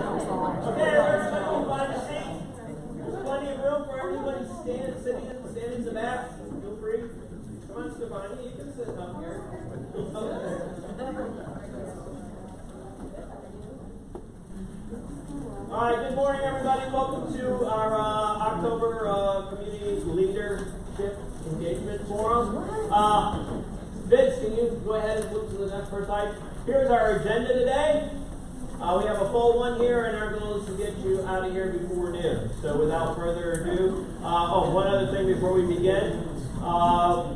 everybody, find a seat. There's plenty of room for everybody standing in the back. Feel free. Come on, Stefani, you can sit up here. All right, good morning, everybody. Welcome to our October Community Leadership Engagement Forum. Vince, can you go ahead and move to the next first slide? Here's our agenda today. We have a full one here, and our goal is to get you out of here before noon. So without further ado, one other thing before we begin.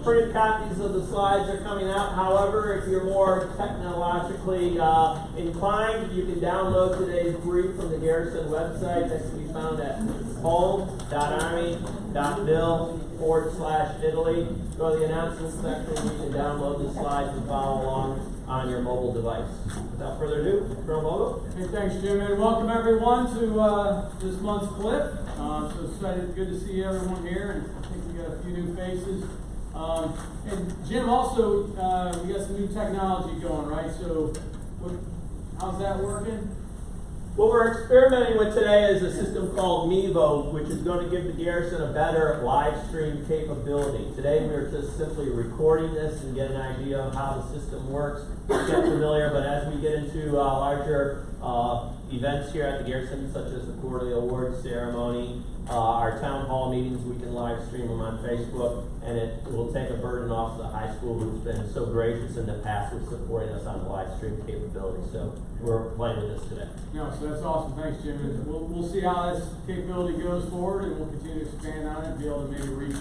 Printed copies of the slides are coming out. However, if you're more technologically inclined, you can download today's brief from the Garrison website. That can be found at home.army.mil/Italy. Go to the announcements section. You can download the slides and follow along on your mobile device. Without further ado, Colonel Vogel. Hey, thanks, Jim, and welcome everyone to this month's CLIF. So excited, good to see everyone here, and I think we got a few new faces. And Jim, also, we got some new technology going, right? So, how's that working? What we're experimenting with today is a system called Mevo, which is going to give the Garrison a better live stream capability. Today we are just simply recording this and get an idea of how the system works, get familiar, but as we get into larger events here at the Garrison, such as the quarterly awards ceremony, our town hall meetings, we can live stream them on Facebook, and it will take a burden off the high school, who's been so gracious in the past with supporting us on the live stream capability. So we're playing with this today. No, so that's awesome. Thanks, Jim. And we'll see how this capability goes forward, and we'll continue to expand on it and be able to maybe reach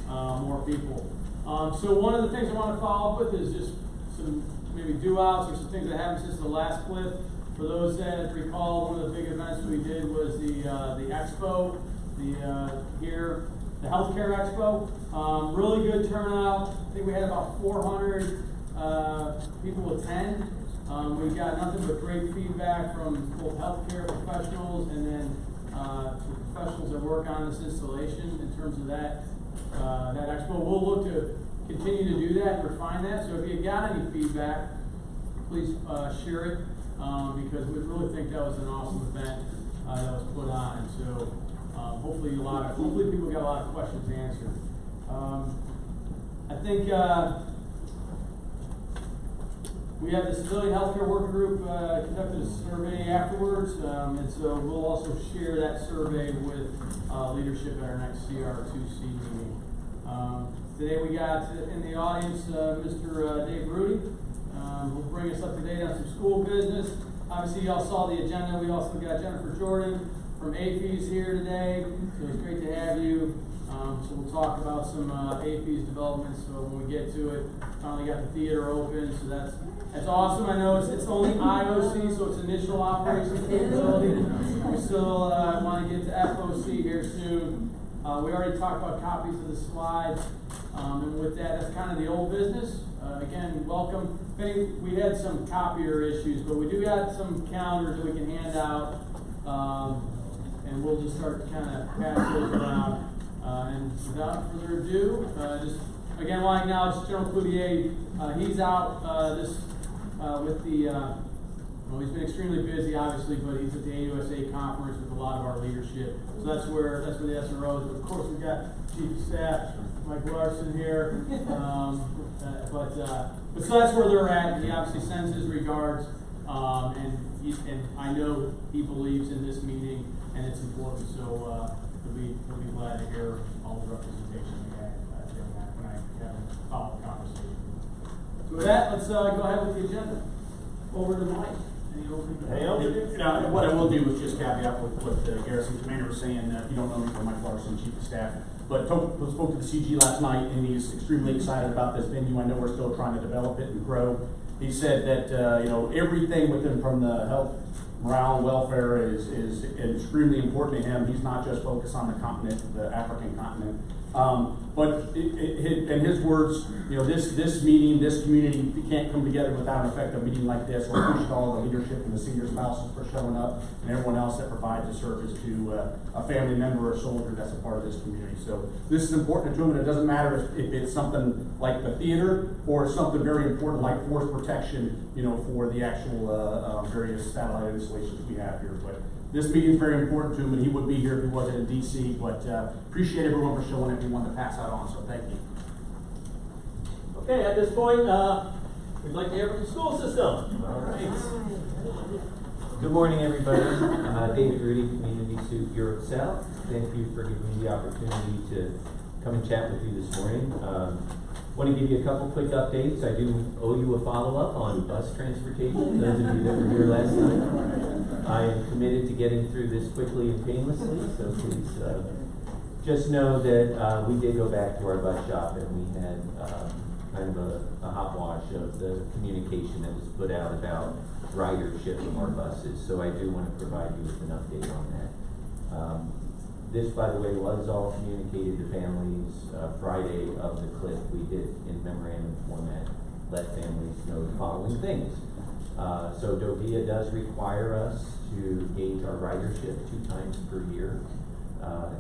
more people. So one of the things I want to follow up with is just some maybe do-outs or some things that happened since the last CLIF. For those that recall, one of the big events we did was the expo, the healthcare expo. Really good turnout. I think we had about 400 people attend. We got nothing but great feedback from both healthcare professionals and then professionals that work on this installation in terms of that expo. We'll look to continue to do that and refine that. So if you got any feedback, please share it because we really think that was an awesome event that was put on. And so hopefully people got a lot of questions answered. I think we have the Civilian Healthcare Working Group conducted a survey afterwards, and so we'll also share that survey with leadership at our next CR2C meeting. Today we got in the audience Mr. Dave Rudy, who'll bring us up to date on some school business. Obviously, y'all saw the agenda. We also got Jennifer Jordan from APs here today, so it's great to have you. So we'll talk about some APs developments. So when we get to it, finally got the theater open, so that's awesome. I know it's only IOC, so it's initial operations capability. We still want to get to FOC here soon. We already talked about copies of the slides, and with that, that's kind of the old business. Again, welcome. We had some copier issues, but we do got some calendars that we can hand out, and we'll just start to kind of pass those around. And without further ado, just again, want to acknowledge General Cloutier. He's out with the, well, he's been extremely busy, obviously, but he's at the AUSA conference with a lot of our leadership. So that's where the SRO is. But of course, we've got Chief of Staff Mike Larson here. But so that's where they're at. He obviously sends his regards, and I know he believes in this meeting and it's important. So we'll be glad to hear all the representation we had during that when I have a follow-up conversation. So with that, let's go ahead with the agenda. Over to Mike. What I will do is just caveat with what the Garrison commander was saying. If you don't know me, I'm Mike Larson, Chief of Staff. But spoke to the CG last night, and he's extremely excited about this venue. I know we're still trying to develop it and grow. He said that everything within from the health, morale, and welfare is extremely important to him. He's not just focused on the continent, the African continent. But in his words, this meeting, this community can't come together without an effective meeting like this. We appreciate all the leadership and the senior spouses for showing up, and everyone else that provides a service to a family member or soldier that's a part of this community. So this is important to him, and it doesn't matter if it's something like the theater or something very important like force protection, for the actual various satellite outside installations we have here. But this meeting is very important to him, and he would be here if he wasn't in DC. But appreciate everyone for showing up. We wanted to pass that on, so thank you. Okay, at this point, we'd like to hear from the school system. All right. Good morning, everybody. David Rudy, Community Suit Europe South. Thank you for giving me the opportunity to come and chat with you this morning. Want to give you a couple quick updates. I do owe you a follow-up on bus transportation, those of you that were here last time. I am committed to getting through this quickly and painlessly, so please just know that we did go back to our bus shop and we had kind of a hot wash of the communication that was put out about ridership of our buses. So I do want to provide you with an update on that. This, by the way, was all communicated to families Friday of the CLIF. We did, in memorandum format, let families know the following things. So DOVIA does require us to gauge our ridership 2 times per year.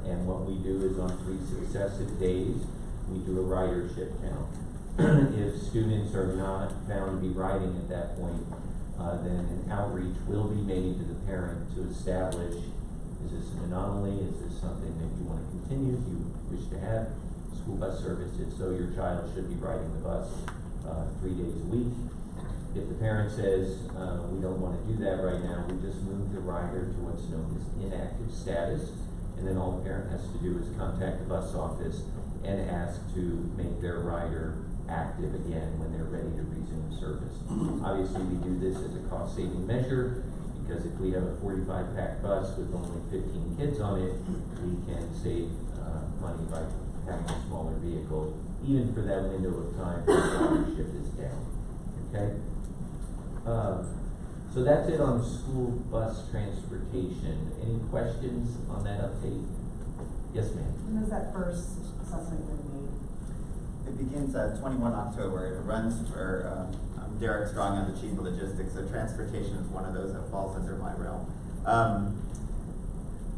And what we do is on 3 successive days, we do a ridership count. If students are not found to be riding at that point, then an outreach will be made to the parent to establish, is this an anomaly? Is this something that you want to continue? Do you wish to have school bus service? If so, your child should be riding the bus 3 days a week. If the parent says, we don't want to do that right now, we just move the rider to what's known as inactive status. And then all the parent has to do is contact the bus office and ask to make their rider active again when they're ready to resume service. Obviously, we do this as a cost-saving measure, because if we have a 45-pack bus with only 15 kids on it, we can save money by having a smaller vehicle, even for that window of time when the ridership is down. Okay? So that's it on school bus transportation. Any questions on that update? Yes, ma'am. When is that first assessment going to be made? It begins 21 October. It runs for Derek Strong on the Chief of Logistics, so transportation is one of those that falls under my realm.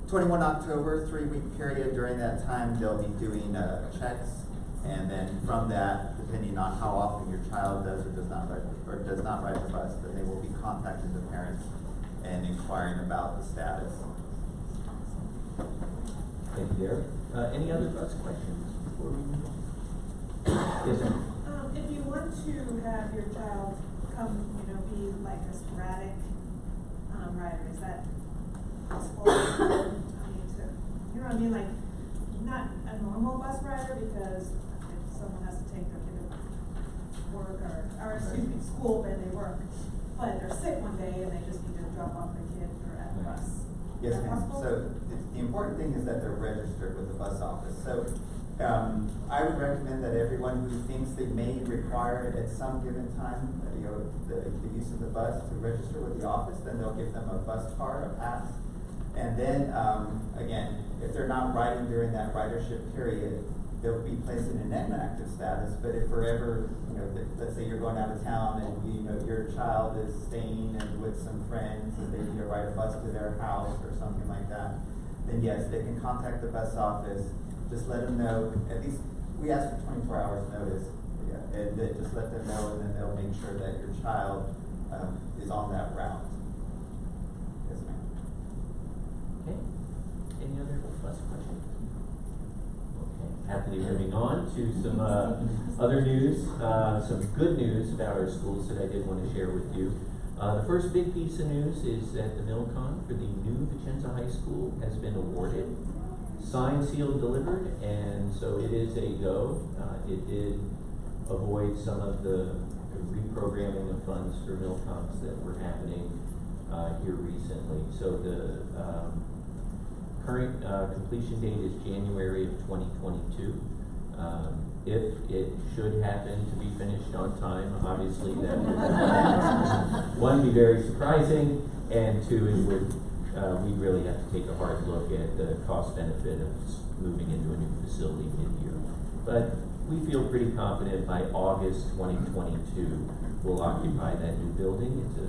21 October, 3-week period. During that time, they'll be doing checks, and then from that, depending on how often your child does or does not ride the bus, then they will be contacting the parents and inquiring about the status. Thank you, Derek. Any other bus questions before we move on? Yes, sir. If you want to have your child come, be like a sporadic rider, is that possible? Like not a normal bus rider, because if someone has to take their kid to work or school, then they work, but they're sick one day and they just need to drop off their kid or at the bus. Yes, ma'am. So the important thing is that they're registered with the bus office. So I would recommend that everyone who thinks they may require it at some given time, the use of the bus, to register with the office. Then they'll give them a bus card, a pass. And then, again, if they're not riding during that ridership period, they'll be placed in an inactive status. But if forever, let's say you're going out of town and your child is staying with some friends and they need to ride a bus to their house or something like that, then yes, they can contact the bus office. Just let them know. At least we ask for 24 hours notice, and then just let them know, and then they'll make sure that your child is on that route. Yes, ma'am. Okay. Any other bus questions? Okay. Happily moving on to some other news, some good news about our schools that I did want to share with you. The first big piece of news is that the MilCon for the new Vicenza High School has been awarded. Signed, sealed, delivered, and so it is a go. It did avoid some of the reprogramming of funds for MilCons that were happening here recently. So the current completion date is January of 2022. If it should happen to be finished on time, obviously that would one, be very surprising, and 2, it would we really have to take a hard look at the cost benefit of moving into a new facility mid-year. But we feel pretty confident by August 2022 we'll occupy that new building. It's a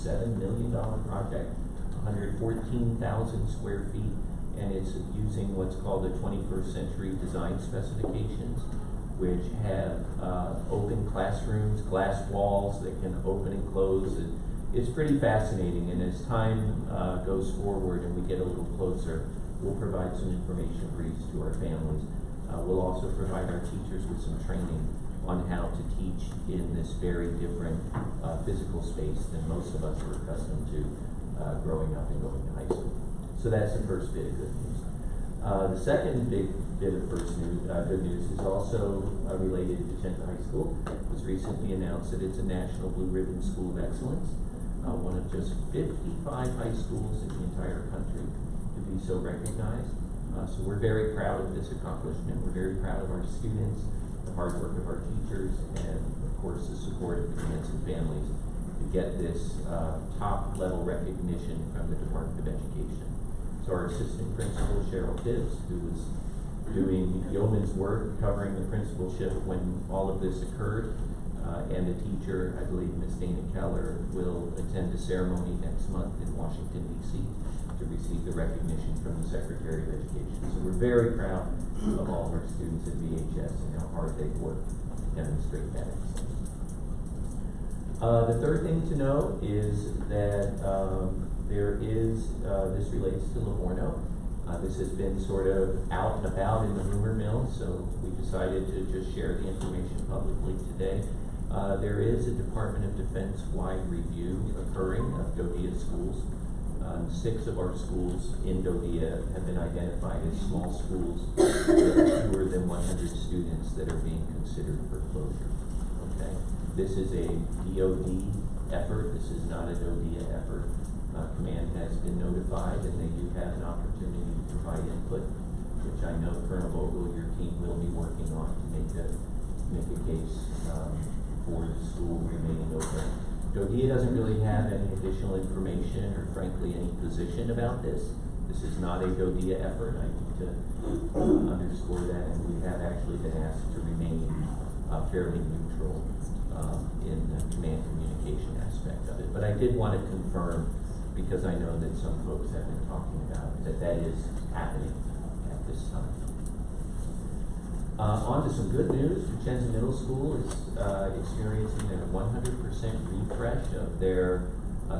$57 million project, 114,000 square feet, and it's using what's called the 21st century design specifications, which have open classrooms, glass walls that can open and close. it's pretty fascinating, and as time goes forward and we get a little closer, we'll provide some information briefs to our families. We'll also provide our teachers with some training on how to teach in this very different physical space than most of us are accustomed to growing up and going to high school. So that's the first bit of good news. The second big bit of good news is also related to Vicenza High School. It was recently announced that it's a National Blue Ribbon School of Excellence, one of just 55 high schools in the entire country to be so recognized. So we're very proud of this accomplishment. We're very proud of our students, the hard work of our teachers, and of course the support of the parents and families to get this top level recognition from the Department of Education. So our assistant principal, Cheryl Tibbs, who was doing yeoman's work covering the principalship when all of this occurred, and the teacher, I believe Ms. Dana Keller, will attend a ceremony next month in Washington, D.C. to receive the recognition from the Secretary of Education. So we're very proud of all of our students at VHS and how hard they've worked to demonstrate that excellence. The third thing to note is that this relates to Livorno. This has been sort of out and about in the rumor mill, so we decided to just share the information publicly today. There is a Department of Defense-wide review occurring of DODEA schools. 6 of our schools in DODEA have been identified as small schools with fewer than 100 students that are being considered for closure. Okay, this is a DOD effort. This is not a DODEA effort. Command has been notified, and they do have an opportunity to provide input, which I know Colonel Vogel, your team, will be working on to make a case for the school remaining open. DODEA doesn't really have any additional information or, frankly, any position about this. This is not a DODEA effort. I need to underscore that, and we have actually been asked to remain fairly neutral in the command communication aspect of it. But I did want to confirm, because I know that some folks have been talking about it, that is happening at this time. On to some good news. Vicenza Middle School is experiencing a 100% refresh of their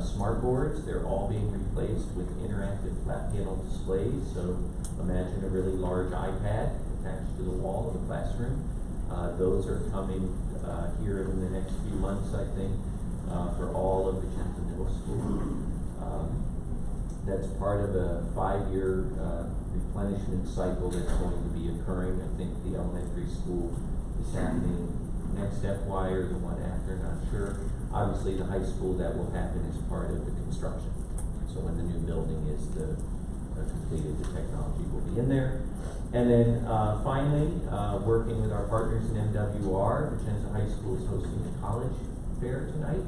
smart boards. They're all being replaced with interactive flat panel displays. So imagine a really large iPad attached to the wall of the classroom. Those are coming here in the next few months, I think, for all of Vicenza Middle School. That's part of a 5-year replenishment cycle that's going to be occurring. I think the elementary school is happening next FY or the one after, not sure. Obviously, the high school, that will happen as part of the construction. So when the new building is completed, the technology will be in there. And then finally, working with our partners in MWR, Vicenza High School is hosting a college fair tonight.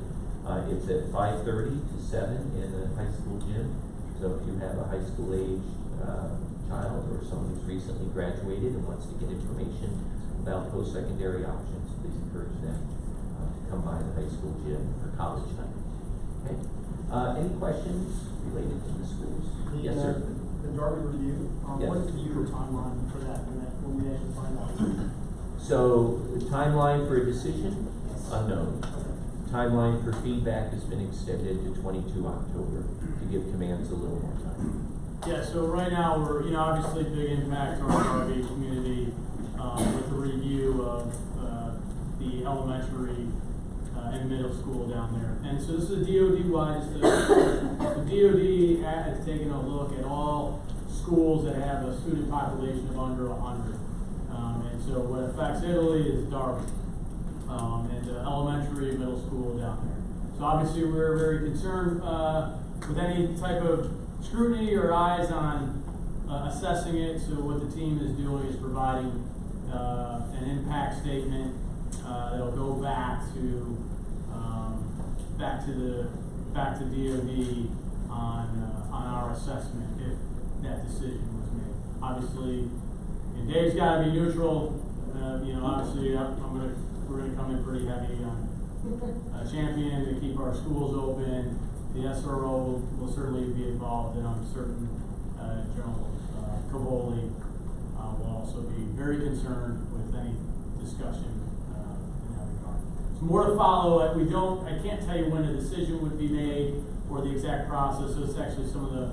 It's at 5:30 to 7 in the high school gym. So if you have a high school age child or someone who's recently graduated and wants to get information about post-secondary options, please encourage them to come by the high school gym for college night. Okay. Any questions related to the schools? Yes, sir. The Darby review, Yes. what is the usual timeline for that when we actually find out? So the timeline for a decision? Unknown. Timeline for feedback has been extended to 22 October to give commands a little more time. Yeah, so right now we're, obviously big impact on our RV community with the review of the elementary and middle school down there. And so this is a DOD-wide, the DOD has taken a look at all schools that have a student population of under 100. And so what affects Italy is Darby. And elementary and middle school down there. So obviously we're very concerned with any type of scrutiny or eyes on assessing it. So what the team is doing is providing an impact statement that'll go back to DOD on our assessment if that decision was made. Obviously, and Dave's got to be neutral. Obviously, we're going to come in pretty heavy on champion to keep our schools open. The SRO will certainly be involved, and I'm certain General Cavoli will also be very concerned with any discussion in that regard. more to follow. I can't tell you when a decision would be made or the exact process. So it's actually some of the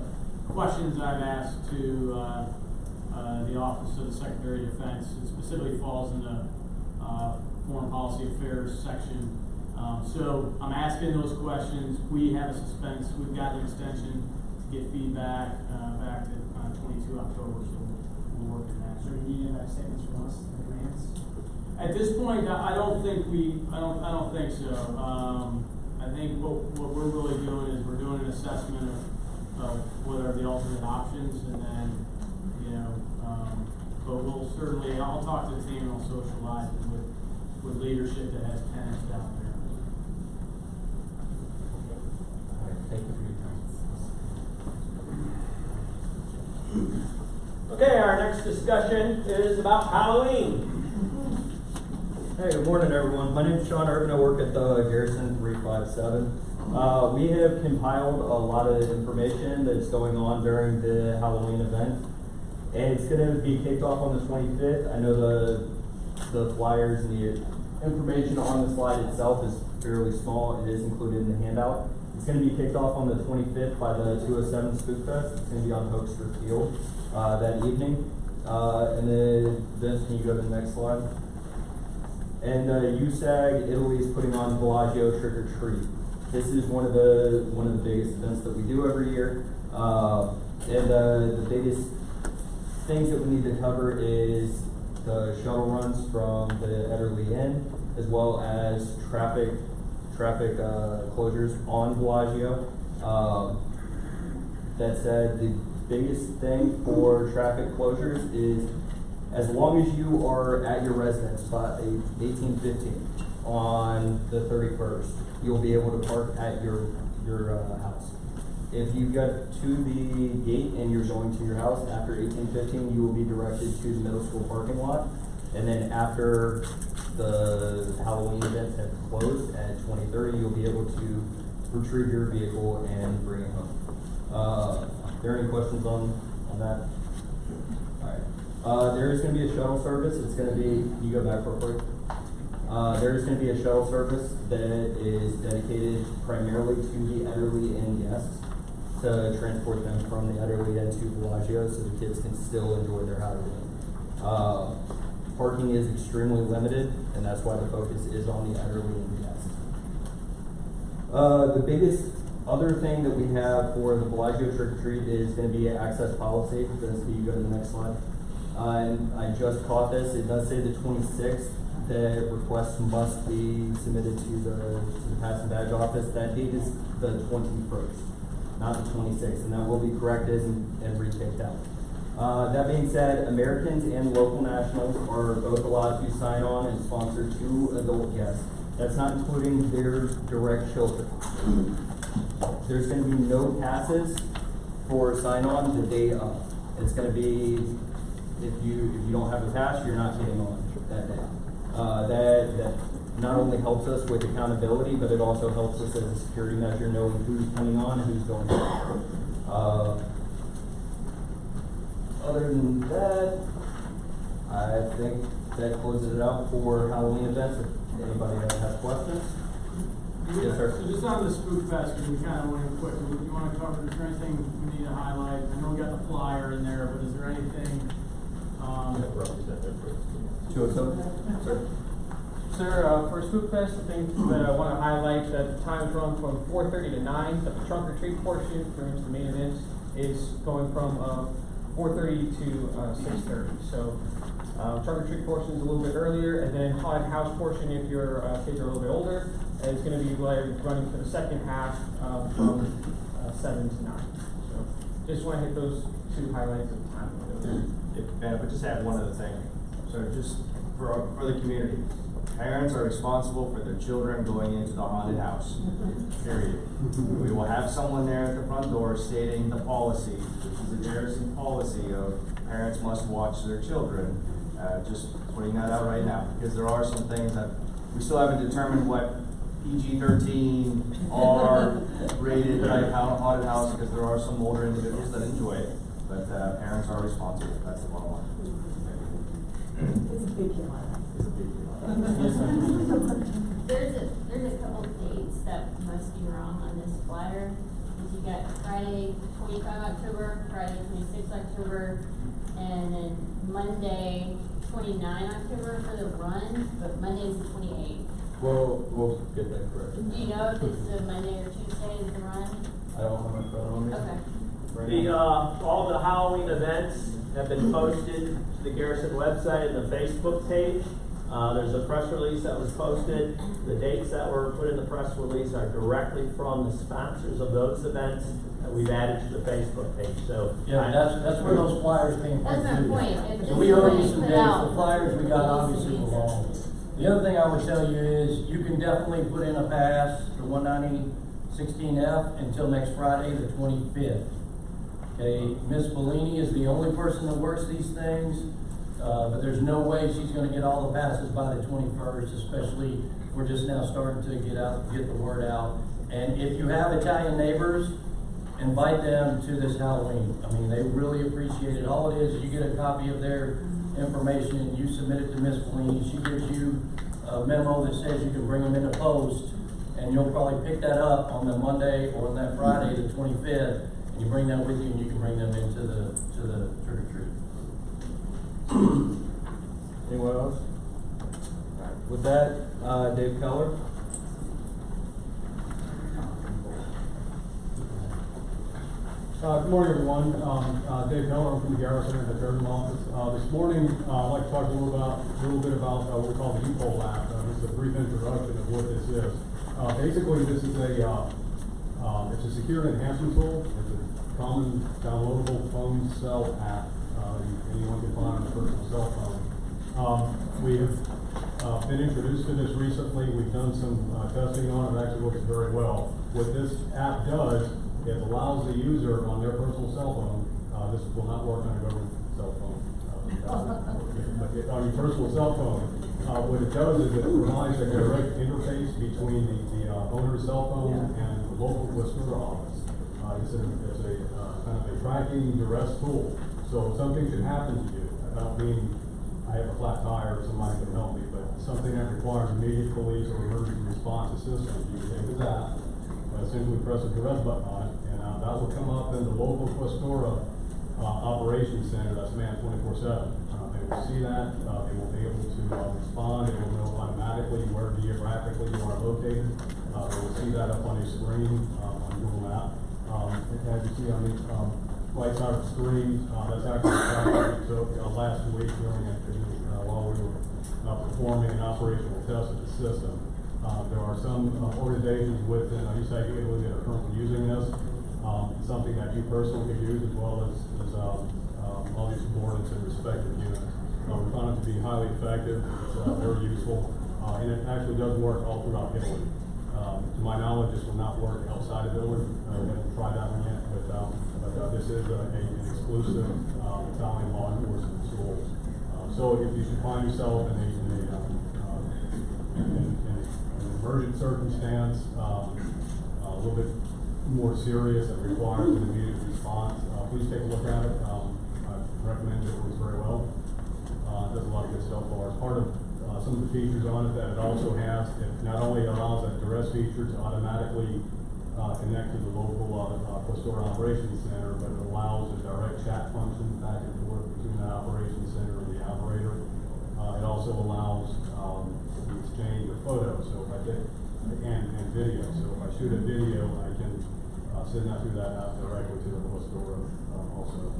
questions I've asked to the Office of the Secretary of Defense. It specifically falls in the Foreign Policy Affairs section. So I'm asking those questions. We have a suspense. We've got an extension to get feedback back to 22 October. So we'll work on that. So you need any statements from us in advance? At this point, I don't think so. I think what we're really doing is we're doing an assessment of what are the alternate options, and then, but we'll certainly, I'll talk to the team and I'll socialize it with leadership that has tenants down there. All right, thank you for your time. Okay, our next discussion is about Halloween. Hey, good morning, everyone. My name is Sean Urban. I work at the Garrison 357. We have compiled a lot of information that's going on during the Halloween event, and it's going to be kicked off on the 25th. I know the flyers and the information on the slide itself is fairly small. It is included in the handout. It's going to be kicked off on the 25th by the 207 Spook Fest. It's going to be on Hoekstra Field that evening. And then, Vince, can you go to the next slide? And USAG Italy is putting on Bellagio Trick or Treat. This is one of the biggest events that we do every year. And the biggest things that we need to cover is the shuttle runs from the Ederly Inn, as well as traffic closures on Bellagio. That said, the biggest thing for traffic closures is, as long as you are at your residence by 1815 on the 31st, you'll be able to park at your house. If you get to the gate and you're going to your house after 1815, you will be directed to the middle school parking lot. And then after the Halloween events have closed at 20:30, you'll be able to retrieve your vehicle and bring it home. Are there any questions on that? All right. There is going to be a shuttle service. It's going to be, you go back real quick. There is going to be a shuttle service that is dedicated primarily to the Ederly Inn guests to transport them from the Ederly Inn to Bellagio so the kids can still enjoy their Halloween. Parking is extremely limited, and that's why the focus is on the Ederly Inn guests. The biggest other thing that we have for the Bellagio Trick or Treat is going to be access policy. Dennis, can you go to the next slide? And I just caught this. It does say the 26th that requests must be submitted to the Pass and Badge office. That date is the 21st, not the 26th, and that will be corrected and re-kicked out. That being said, Americans and local nationals are both allowed to sign on and sponsor 2 adult guests. That's not including their direct children. There's going to be no passes for sign-on the day of. It's going to be, if you don't have a pass, you're not getting on that day. That not only helps us with accountability, but it also helps us as a security measure, knowing who's coming on and who's going on. Other than that, I think that closes it out for Halloween events. If anybody has questions? Yes, sir. So just on the Spook Fest, because we kind of went quick, do you want to cover, is there anything we need to highlight? I know we got the flyer in there, but is there anything? Sir, for Spook Fest, the thing that I want to highlight, that the times run from 4:30 to 9, but the trunk or treat portion, pretty much the main event, is going from 4:30 to 6:30. So trunk or treat portion is a little bit earlier, and then haunted house portion, if your kids are a little bit older, is going to be running for the second half from 7 to 9. So just want to hit those 2 highlights at the time. If I could just add one other thing. So just for the community, parents are responsible for their children going into the haunted house, period. We will have someone there at the front door stating the policy, which is the Garrison policy of parents must watch their children. Just putting that out right now, because there are some things that we still haven't determined what PG-13 R rated type haunted house, because there are some older individuals that enjoy it, but parents are responsible. That's the bottom line. It's a big deal. There's a couple dates that must be wrong on this flyer. Is you got Friday 25 October, Friday 26 October, and then Monday 29 October for the run, but Monday's the 28th. We'll get that correct. Do you know if it's a Monday or Tuesday is the run? I don't have my phone on me. Okay. Right The, now. all the Halloween events have been posted to the Garrison website and the Facebook page. There's a press release that was posted. The dates that were put in the press release are directly from the sponsors of those events that we've added to the Facebook page. So Yeah, that's where those flyers came from. That's my too. point. If this So we is already what you some put dates, out, the flyers we got it obviously needs to be belong. The other thing I would tell you is, you can definitely put in a pass for 190-16F until next Friday, the 25th. Okay, Miss Bellini is the only person that works these things, but there's no way she's gonna get all the passes by the 21st, especially, we're just now starting to get the word out. And if you have Italian neighbors, invite them to this Halloween. I mean, they really appreciate it. All it is, you get a copy of their information, you submit it to Miss Bellini, she gives you a memo that says you can bring them in the post, and you'll probably pick that up on the Monday or on that Friday, the 25th, and you bring that with you, and you can bring them into the trick or treat. Anyone else? With that, Dave Keller. Good morning, everyone. Dave Keller, I'm from the Garrison and the Garrison office. This morning, I'd like to talk a little bit about what we call the U-Pole app. This is a brief introduction of what this is. Basically, this is it's a security enhancement tool. It's a common downloadable phone cell app. Anyone can find on a personal cell phone. We have been introduced to this recently. We've done some testing on it. It actually works very well. What this app does, it allows the user on their personal cell phone, this will not work on a government cell phone, but on your personal cell phone, what it does is it provides a direct interface between the owner's cell phone and the local Westminster office. It's a kind of a tracking duress tool. So if something should happen to you, I don't mean I have a flat tire or somebody can help me, but something that requires immediate police or emergency response assistance, you can take this app, simply press a duress button on it, and that will come up in the local Questora operations center that's manned 24/7. They will see that, they will be able to respond, they will know automatically where geographically you are located. They will see that up on a screen on Google Map. As you see on the right side of the screen, that's actually a so last week during while we were performing an operational test of the system. There are some organizations within USAC Italy that are currently using this. It's something that you personally could use as well as all your subordinates and respective units. We found it to be highly effective. It's very useful, and it actually does work all throughout Italy. To my knowledge, this will not work outside of Italy. We haven't tried that one yet, but this is an exclusive Italian law enforcement tool. So if you should find yourself in an emergent circumstance, a little bit more serious that requires an immediate response, please take a look at it. I recommend it. It works very well. It does a lot of good stuff for us. Part of some of the features on it that it also has, it not only allows that duress feature to automatically connect to the local Questora Operations Center, but it allows a direct chat function back and forth between that operations center and the operator. It also allows the exchange of photos, so if I take and video. So if I shoot a video, I can send that through that app directly to the Questora also.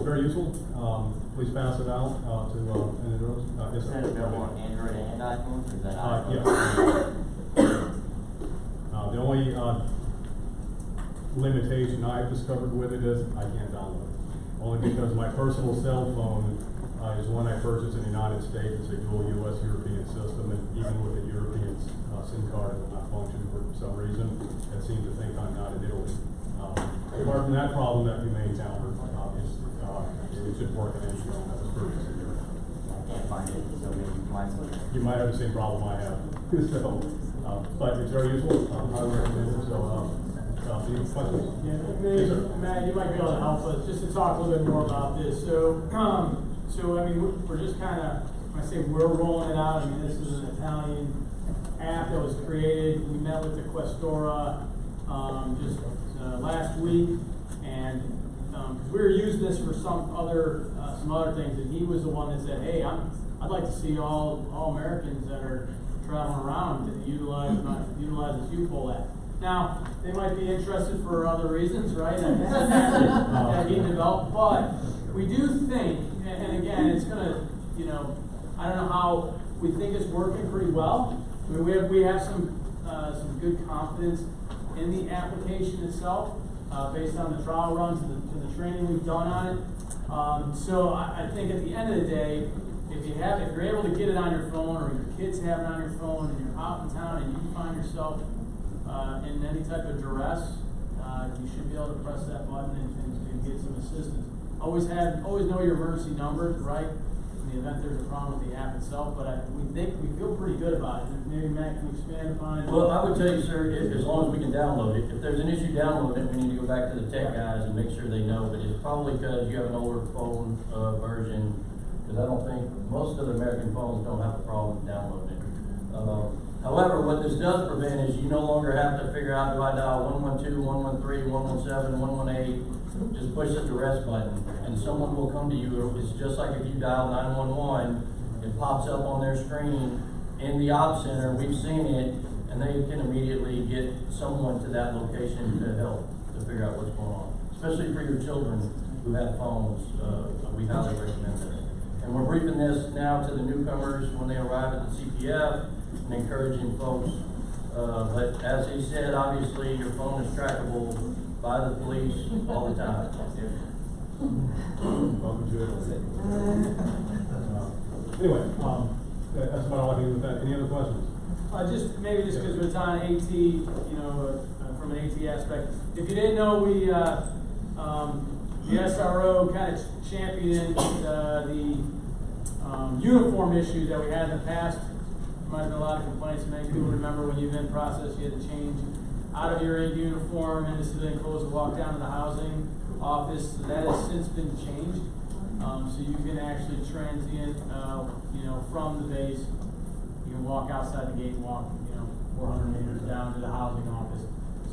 Very useful. Please pass it out to any of those. Yes, Is that available on Android and iPhone, or is that iPhone? Yes. The only limitation I've discovered with it is I can't download it. Only because my personal cell phone is one I purchased in the United States. It's a dual U.S.-European system, and even with the European SIM card, it will not function for some reason. It seems to think I'm not in Italy. Apart from that problem that you may encounter, it should work in any phone that was purchased in Europe. I can't find it, so maybe mine's on there. You might have the same problem I have. But it's very useful. I recommend it. So, any questions? Yeah, Matt, you might be able to help us just to talk a little bit more about this. So I mean, we're just kind of, when I say we're rolling it out, I mean, this is an Italian app that was created. We met with the Questora just last week, and we were using this for some other things, and he was the one that said, "Hey, I'd like to see all Americans that are traveling around to utilize this U-Pole app." Now, they might be interested for other reasons, right? That being developed, but we do think, and again, it's gonna, I don't know how we think it's working pretty well. I mean, we have some good confidence in the application itself, based on the trial runs and the training we've done on it. So I think at the end of the day, if you're able to get it on your phone, or your kids have it on your phone, and you're out in town and you find yourself in any type of duress, you should be able to press that button and get some assistance. Always know your emergency numbers, right? In the event there's a problem with the app itself, but we feel pretty good about it. Maybe Matt can expand upon it. Well, I would tell you, sir, as long as we can download it. If there's an issue downloading it, we need to go back to the tech guys and make sure they know. But it's probably because you have an older phone version, because I don't think most of the American phones don't have a problem downloading it. However, what this does prevent is you no longer have to figure out, do I dial 112, 113, 117, 118, just push the rest button and someone will come to you. It's just like if you dial 911, it pops up on their screen in the op center. We've seen it, and they can immediately get someone to that location to help to figure out what's going on. Especially for your children who have phones, we highly recommend this. And we're briefing this now to the newcomers when they arrive at the CPF, and encouraging folks. But as he said, obviously your phone is trackable by the police all the time. Welcome to it. Anyway, that's about all I can do with that. Any other questions? Just because it's on AT, from an AT aspect. If you didn't know, the SRO kind of championed the uniform issues that we had in the past. There might have been a lot of complaints. Many people remember when you've been in process, you had to change out of your uniform into civilian clothes to walk down to the housing office. So that has since been changed. So you can actually transient, from the base. You can walk outside the gate and walk, 400 meters down to the housing office.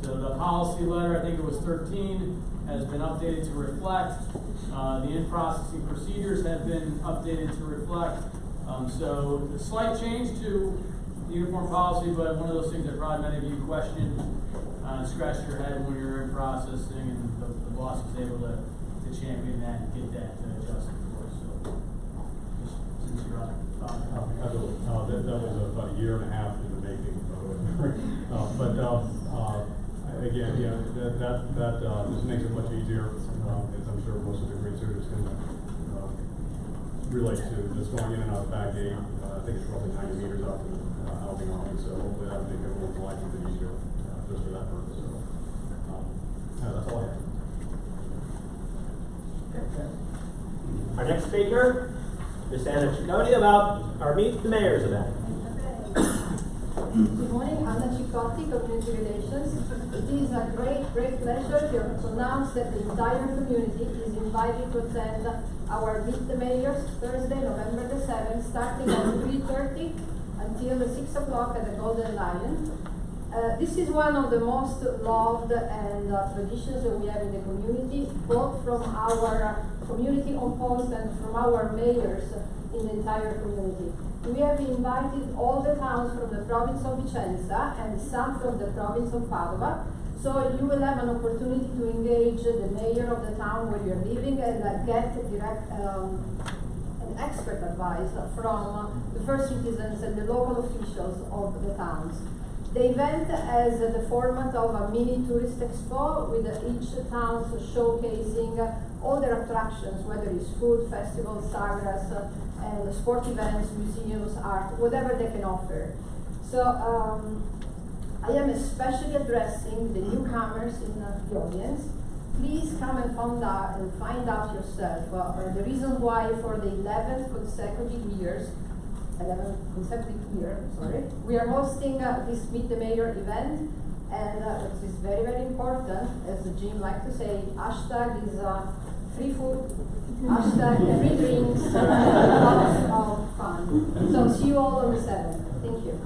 So the policy letter, I think it was 13, has been updated to reflect. The in-processing procedures have been updated to reflect. So a slight change to the uniform policy, but one of those things that probably many of you questioned, scratched your head when you were in processing, and the boss was able to champion that and get that adjusted for us. So just since you're on that was about a year and a half in the making. Again, that just makes it much easier, as I'm sure most of the great service can relate to. Just going in and out of the back gate, I think it's roughly 90 meters up to housing office, so hopefully that'll make it a little life a bit easier just for that purpose. So that's all I have. Our next speaker, Ms. Anna Cicotti, about our Meet the Mayors event. Good morning, Anna Cicotti, Community Relations. It is a great pleasure to announce that the entire community is invited to attend our Meet the Mayors Thursday, November the 7th, starting at 3:30 until 6 o'clock at the Golden Lion. This is one of the most loved and traditions that we have in the community, both from our community on post and from our mayors in the entire community. We have invited all the towns from the province of Vicenza and some from the province of Padova. So you will have an opportunity to engage the mayor of the town where you're living and get direct and expert advice from the first citizens and the local officials of the towns. The event has the format of a mini tourist expo with each town showcasing all their attractions, whether it's food, festivals, sagras, and sport events, museums, art, whatever they can offer. So I am especially addressing the newcomers in the audience. Please come and find out yourself the reason why for the 11th consecutive year, we are hosting this Meet the Mayor event, and it is very, very important, as Jim likes to say, hashtag is free food, hashtag free drinks, lots of fun. So see you all on the 7th. Thank you.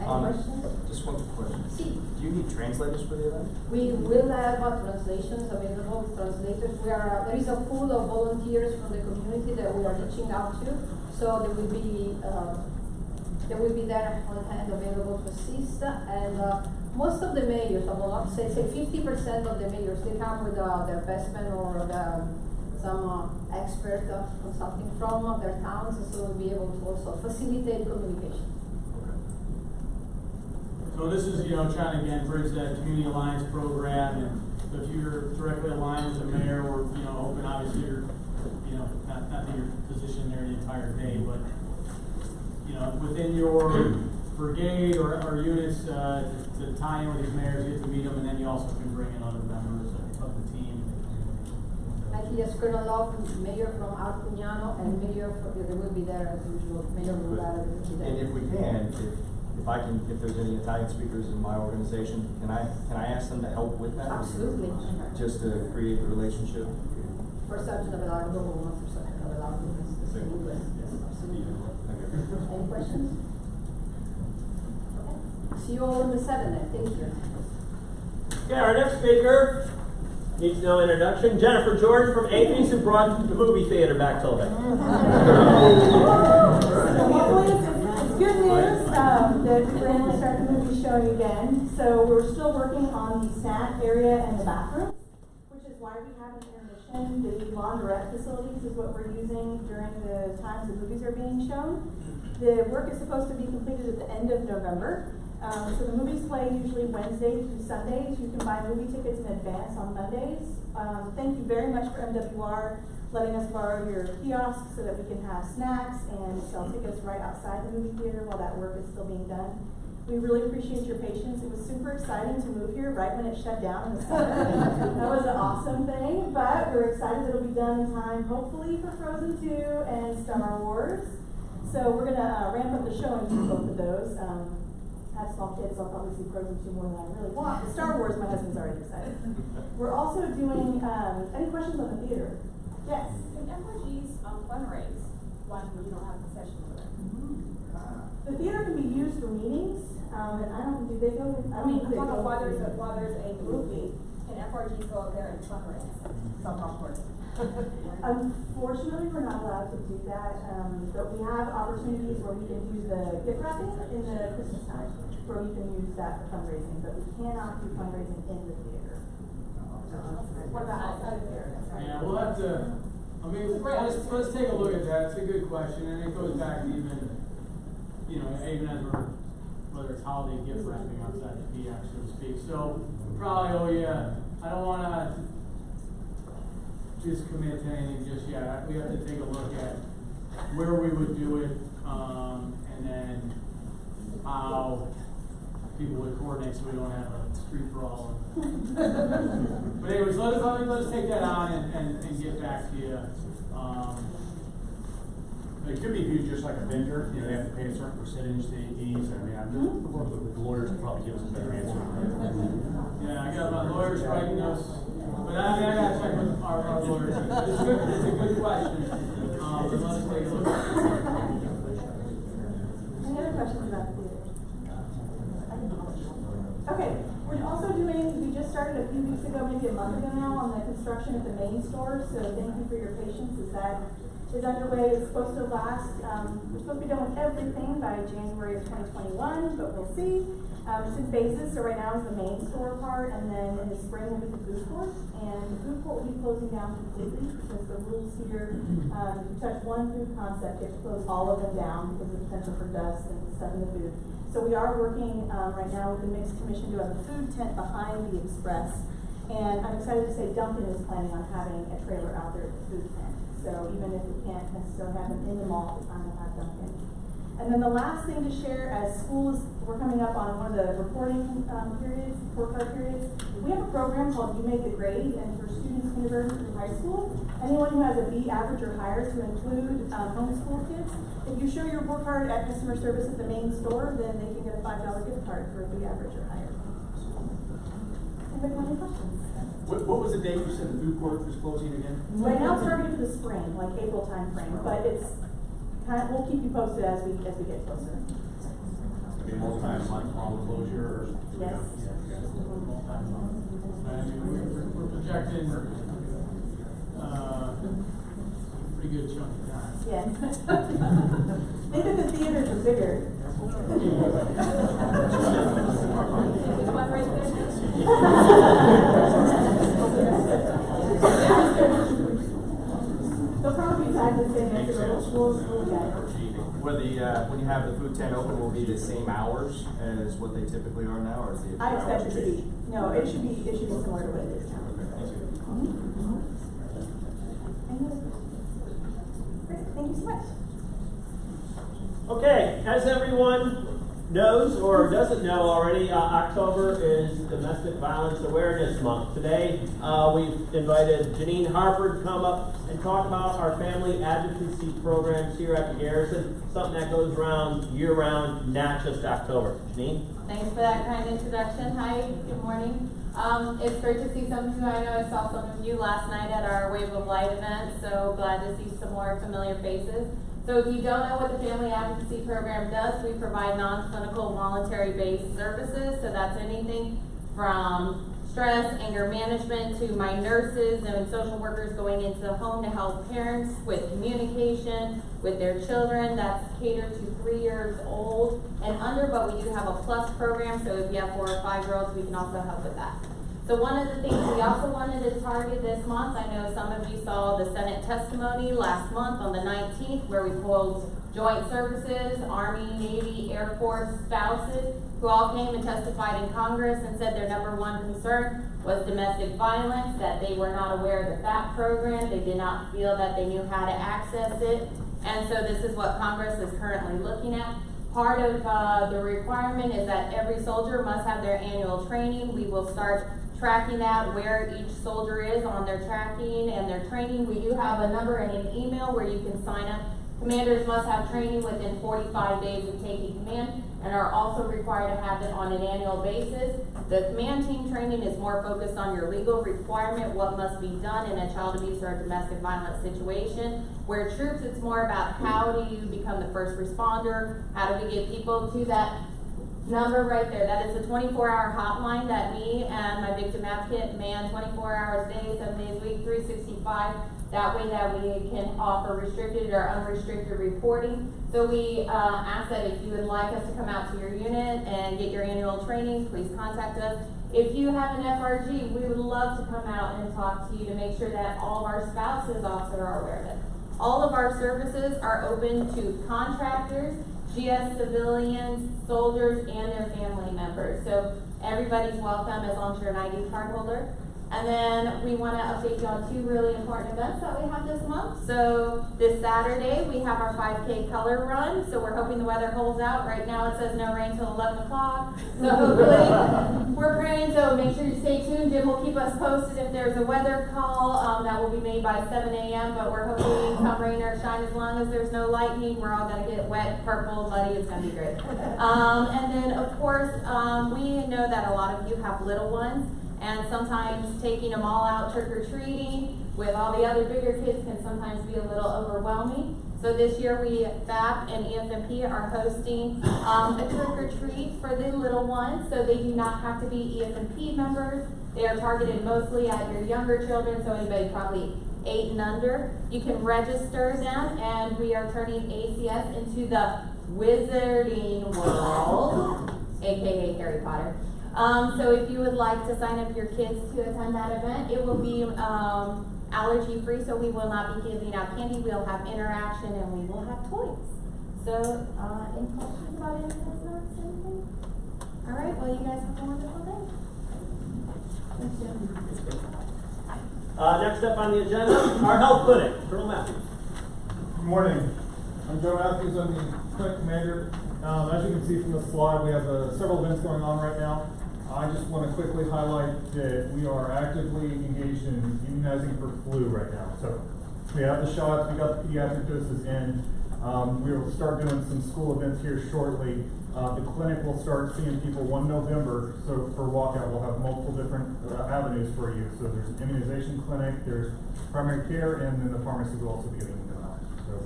questions? Just one quick question. See. Do you need translators for the event? We will have translations available, translators. There is a pool of volunteers from the community that we are reaching out to, so they will be there on hand available to assist. And most of the mayors, I will not say 50% of the mayors, they come with their best man or some expert consulting from their towns, so we'll be able to also facilitate communication. So this is, trying to again bridge that community alliance program, and so if you're directly aligned with the mayor, or open, obviously you're, not that you're positioned there the entire day, but within your brigade or units to tie in with these mayors, get to meet them, and then you also can bring in other members of the team. Like yes, Colonel Love, mayor from Arpugnano, and mayor they will be there as usual. Mayor Rularo will be there. And if we can, if there's any Italian speakers in my organization, can I ask them to help with that? Absolutely. Just to create the relationship. For Sergeant Abelardo, or not for Sergeant Abelardo, because this is English. Absolutely. Any questions? Okay. See you all on the 7th. Thank you. Okay, our next speaker needs no introduction. Jennifer George from APES, who brought the movie theater back to Lubbock. Hopefully it's good news that we're going to start the movie showing again. So we're still working on the snack area and the bathroom, which is why we have an intermission. The laundrette facilities is what we're using during the times the movies are being shown. The work is supposed to be completed at the end of November. So the movies play usually Wednesdays through Sundays. You can buy movie tickets in advance on Mondays. Thank you very much for MWR letting us borrow your kiosk so that we can have snacks and sell tickets right outside the movie theater while that work is still being done. We really appreciate your patience. It was super exciting to move here right when it shut down in the summer. That was an awesome thing, but we're excited that it'll be done in time, hopefully for Frozen 2 and Star Wars. So we're going to ramp up the showing for both of those. I have small kids, so I'll probably see Frozen 2 more than I really want. But Star Wars, my husband's already excited. We're also doing, any questions on the theater? Yes? Can FRGs fundraise when you don't have concessions for them? The theater can be used for meetings, and I don't, do they go with, I I'm don't think they talking go about with- while there's a movie, can FRGs go up there and fundraise? Some popcorn. Unfortunately, we're not allowed to do that, but we have opportunities where we can use the gift wrapping in the Christmas time, where we can use that for fundraising, but we cannot do fundraising in the theater. What about outside of there? Yeah, we'll have to, let's take a look at that. It's a good question, and it goes back to even, even as we're, whether it's holiday gift wrapping outside the PX, so to speak. So, probably, I don't want to just commit to anything just yet. We have to take a look at where we would do it, and then how people would coordinate so we don't have a street brawl. But anyways, let's take that on and get back to you. It could be viewed just like a vendor, they have to pay a certain percentage to fees. I mean, I'm working with the lawyers to probably give us a better answer. Yeah, I got my lawyers writing notes, but I gotta check with our lawyers. It's a good question. But let's take a look. Any other questions about the theater? Okay, we're also doing, we just started a few weeks ago, maybe a month ago now, on the construction at the main store, so thank you for your patience as that is underway. It's supposed to last, we're supposed to be done with everything by January of 2021, but we'll see. It's in phases, so right now is the main store part, and then in the spring will be the food court, and the food court will be closing down completely because the rules here, if you touch one food concept, you have to close all of them down because of the potential for dust and stuff in the food. So we are working right now with the Mixed Commission to have a food tent behind the Express, and I'm excited to say Duncan is planning on having a trailer out there at the food tent. So even if we can't necessarily have them in the mall at the time, we'll have Duncan. And then the last thing to share, as schools, we're coming up on one of the reporting periods, report card periods. We have a program called You Make the Grade, and for students kindergarten through high school, anyone who has a B average or higher, to include homeschool kids, if you show your report card at customer service at the main store, then they can get a $5 gift card for a B average or higher. Anybody have any questions? What was the date you said the food court was closing again? Right now it's targeted for the spring, like April time frame, but it's kind of, we'll keep you posted as we get closer. Be multi-month closure or? Yes. We're projecting, pretty good chunk of time. Yes. Maybe the theaters are bigger. One right there. They'll probably be tied the same as the little school guy. When you have the food tent open, will be the same hours as what they typically are now, or is the? I expect it to be. No, it should be similar to what it is now. Great, thank you so much. Okay, as everyone knows or doesn't know already, October is Domestic Violence Awareness Month. Today, we've invited Janine Harper to come up and talk about our family advocacy programs here at the Garrison, something that goes around year-round, not just October. Janine? Thanks for that kind introduction. Hi, good morning. It's great to see some of you. I know I saw some of you last night at our Wave of Light event, so glad to see some more familiar faces. So if you don't know what the Family Advocacy Program does, we provide non-clinical voluntary-based services. So that's anything from stress, anger management, to my nurses and social workers going into the home to help parents with communication with their children. That's catered to 3 years old and under, but we do have a plus program, so if you have 4 or 5 year olds, we can also help with that. So one of the things we also wanted to target this month, I know some of you saw the Senate testimony last month on the 19th, where we pulled joint services, Army, Navy, Air Force spouses, who all came and testified in Congress and said their #1 concern was domestic violence, that they were not aware of the FAP program, they did not feel that they knew how to access it, and so this is what Congress is currently looking at. Part of the requirement is that every soldier must have their annual training. We will start tracking that, where each soldier is on their tracking and their training. We do have a number and an email where you can sign up. Commanders must have training within 45 days of taking command and are also required to have it on an annual basis. The command team training is more focused on your legal requirement, what must be done in a child abuse or a domestic violence situation. Where troops, it's more about how do you become the first responder, how do we get people to that number right there. That is a 24-hour hotline that me and my victim advocate man 24 hours a day, 7 days a week, 365. That way that we can offer restricted or unrestricted reporting. So we ask that if you would like us to come out to your unit and get your annual training, please contact us. If you have an FRG, we would love to come out and talk to you to make sure that all of our spouses also are aware of it. All of our services are open to contractors, GS civilians, soldiers, and their family members. So everybody's welcome as long as you're an ID card holder. And then we want to update you on 2 really important events that we have this month. So this Saturday, we have our 5K color run. So we're hoping the weather holds out. Right now it says no rain till 11 o'clock. So hopefully we're praying, so make sure you stay tuned. Jim will keep us posted if there's a weather call. That will be made by 7 a.m. But we're hoping come rain or shine, as long as there's no lightning, we're all going to get wet, purple, muddy. It's going to be great. And then, of course, we know that a lot of you have little ones. And sometimes taking them all out trick-or-treating with all the other bigger kids can sometimes be a little overwhelming. So this year we, FAP and EFMP, are hosting a trick-or-treat for the little ones. So they do not have to be EFMP members. They are targeted mostly at your younger children, so anybody probably 8 and under. You can register them, and we are turning ACS into the Wizarding World, aka Harry Potter. So if you would like to sign up your kids to attend that event, it will be allergy free, so we will not be giving out candy. We'll have interaction and we will have toys. So any questions about anything? All right, well, you guys have a wonderful day. Thanks, Jim. Next up on the agenda, our health clinic. Colonel Matthews. Good morning. I'm Joe Matthews. I'm the clinic commander. As you can see from the slide, we have several events going on right now. I just want to quickly highlight that we are actively engaged in immunizing for flu right now. So we have the shots, we got the pediatric doses in. We will start doing some school events here shortly. The clinic will start seeing people 1 November. So for walkout, we'll have multiple different avenues for you. So there's an immunization clinic, there's primary care, and then the pharmacy will also be getting them out. So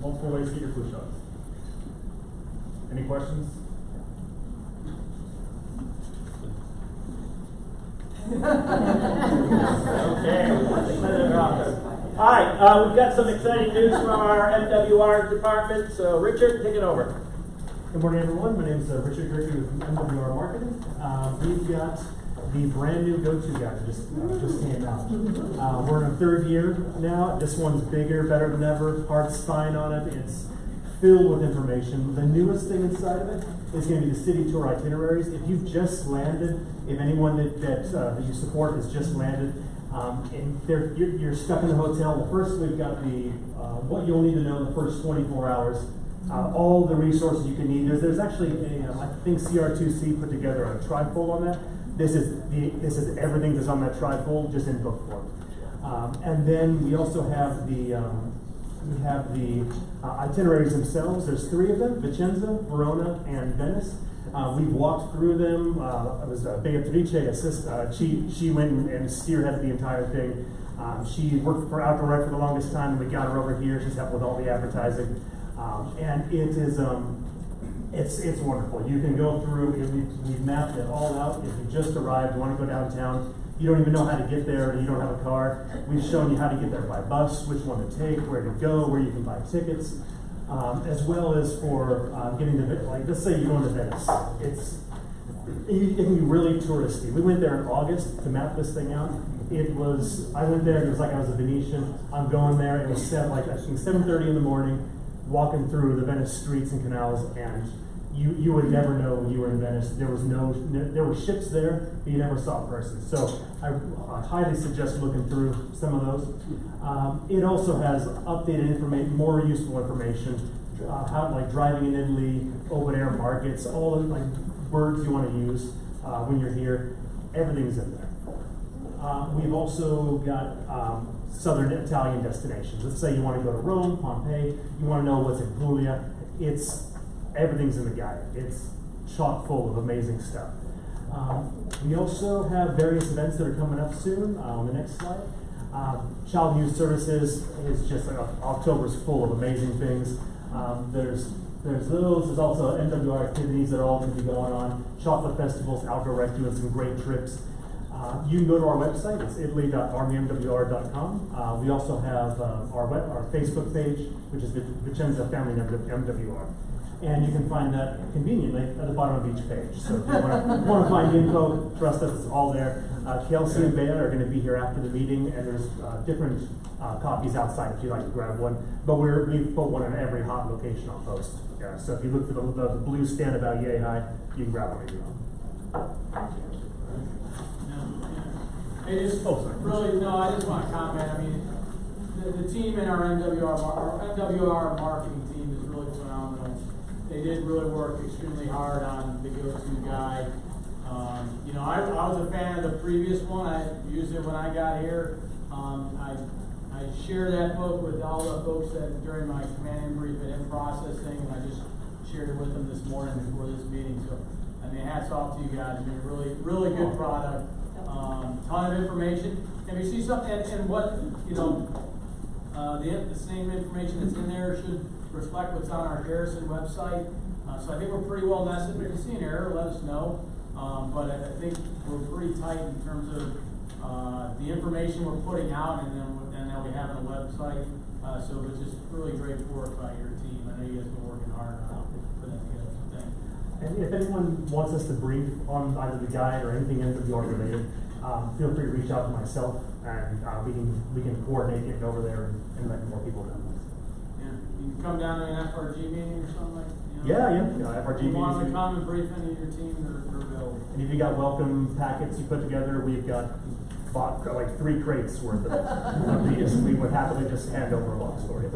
multiple ways to get your flu shots. Any questions? Okay. All right, we've got some exciting news from our MWR department, so Richard, take it over. Good morning, everyone. My name is Richard Gerke with MWR Marketing. We've got the brand new go-to guide that just came out. We're in our third year now. This one's bigger, better than ever. Hard spine on it. It's filled with information. The newest thing inside of it is going to be the city tour itineraries. If you've just landed, if anyone that you support has just landed, and you're stuck in the hotel, well, first we've got the what you'll need to know the first 24 hours. All the resources you can need. There's actually I think CR2C put together a trifold on that. This is everything that's on that trifold just in book form. And then we also have the itineraries themselves. There's 3 of them: Vicenza, Verona, and Venice. We've walked through them. It was Beatrice, she went and spearheaded the entire thing. She worked for Outdoor Rec for the longest time, and we got her over here. She's helped with all the advertising. And it is, it's wonderful. You can go through, we've mapped it all out. If you just arrived, you want to go downtown, you don't even know how to get there, and you don't have a car, we've shown you how to get there by bus, which one to take, where to go, where you can buy tickets, as well as for getting to, like, let's say you're going to Venice. It can be really touristy. We went there in August to map this thing out. I went there, it was like I was a Venetian. I'm going there, it was I think 7:30 in the morning, walking through the Venice streets and canals, and you would never know you were in Venice. There were ships there, but you never saw a person. So I highly suggest looking through some of those. It also has updated information, more useful information, how like driving in Italy, open air markets, all the like words you want to use when you're here. Everything's in there. We've also got southern Italian destinations. Let's say you want to go to Rome, Pompeii, you want to know what's in Puglia. Everything's in the guide. It's chock full of amazing stuff. We also have various events that are coming up soon. On the next slide. Child and Youth Services is just October's full of amazing things. There's those. There's also MWR activities that are all going to be going on. Chocolate festivals, Outdoor Rec doing some great trips. You can go to our website. It's italy.armymwr.com. We also have our Facebook page, which is Vicenza Family MWR. And you can find that conveniently at the bottom of each page. So if you want to find info, trust us, it's all there. Kelsey and Bea are going to be here after the meeting, and there's different copies outside if you'd like to grab one. But we put one in every hot location on post. Yeah, so if you look for the blue stand about yay high, you can grab one if you want. I just want to comment. I mean, the team in our MWR marketing team is really phenomenal. They did really work extremely hard on the go-to guide. I was a fan of the previous one. I used it when I got here. I shared that book with all the folks during my command brief and in processing, and I just shared it with them this morning before this meeting. So, I mean, hats off to you guys. I mean, really, really good product. Ton of information. And we see something, and what, the same information that's in there should reflect what's on our Garrison website. So I think we're pretty well nested. If you see an error, let us know. But I think we're pretty tight in terms of the information we're putting out and then we have on the website. So it's just really great work by your team. I know you guys have been working hard on putting that together. Thank you. And if anyone wants us to brief on either the guide or anything MWR related, feel free to reach out to myself, and we can coordinate getting over there and let more people know. Yeah, you can come down to an FRG meeting or something like that. Yeah, FRG meetings. You want to meetings. come and brief any of your team, they're available. And if you got welcome packets you put together, we've got like 3 crates worth of these. We would happily just hand over a box for you.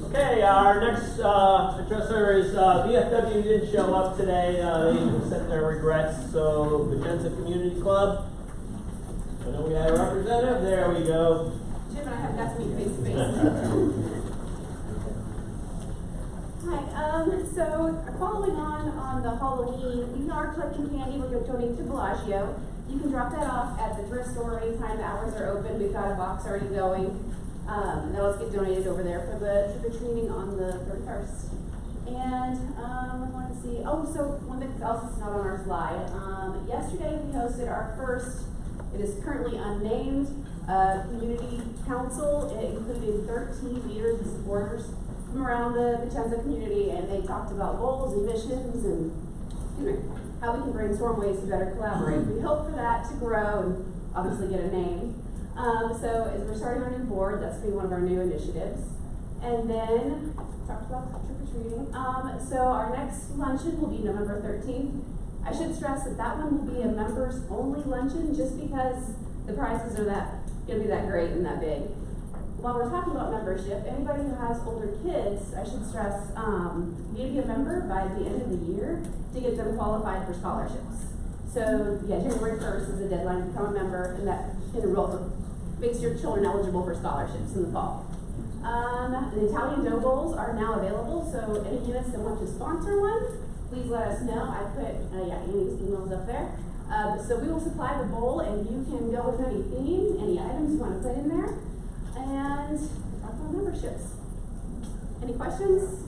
Okay, our next addresser is VFW didn't show up today. They sent their regrets. So Vicenza Community Club. I know we had a representative. There we go. Jim and I have got to meet face to face. Hi, so following on the Halloween, we are collecting candy. We're going to donate to Bellagio. You can drop that off at the thrift store anytime the hours are open. We've got a box already going. And those get donated over there for the trick-or-treating on the 31st. And I want to see, so one thing else that's not on our slide. Yesterday we hosted our first, it is currently unnamed, community council. It included 13 leaders and supporters from around the Vicenza community, and they talked about goals and missions and how we can brainstorm ways to better collaborate. We hope for that to grow and obviously get a name. So as we're starting our new board, that's going to be one of our new initiatives. And then, talked about trick-or-treating. So our next luncheon will be November 13th. I should stress that that one will be a members-only luncheon just because the prizes are going to be that great and that big. While we're talking about membership, anybody who has older kids, I should stress, you need to be a member by the end of the year to get them qualified for scholarships. So yeah, January 1st is the deadline to become a member, and that makes your children eligible for scholarships in the fall. The Italian dough bowls are now available, so any units that want to sponsor one, please let us know. I put Annie's emails up there. So we will supply the bowl, and you can go with any theme, any items you want to put in there. And talk about memberships. Any questions?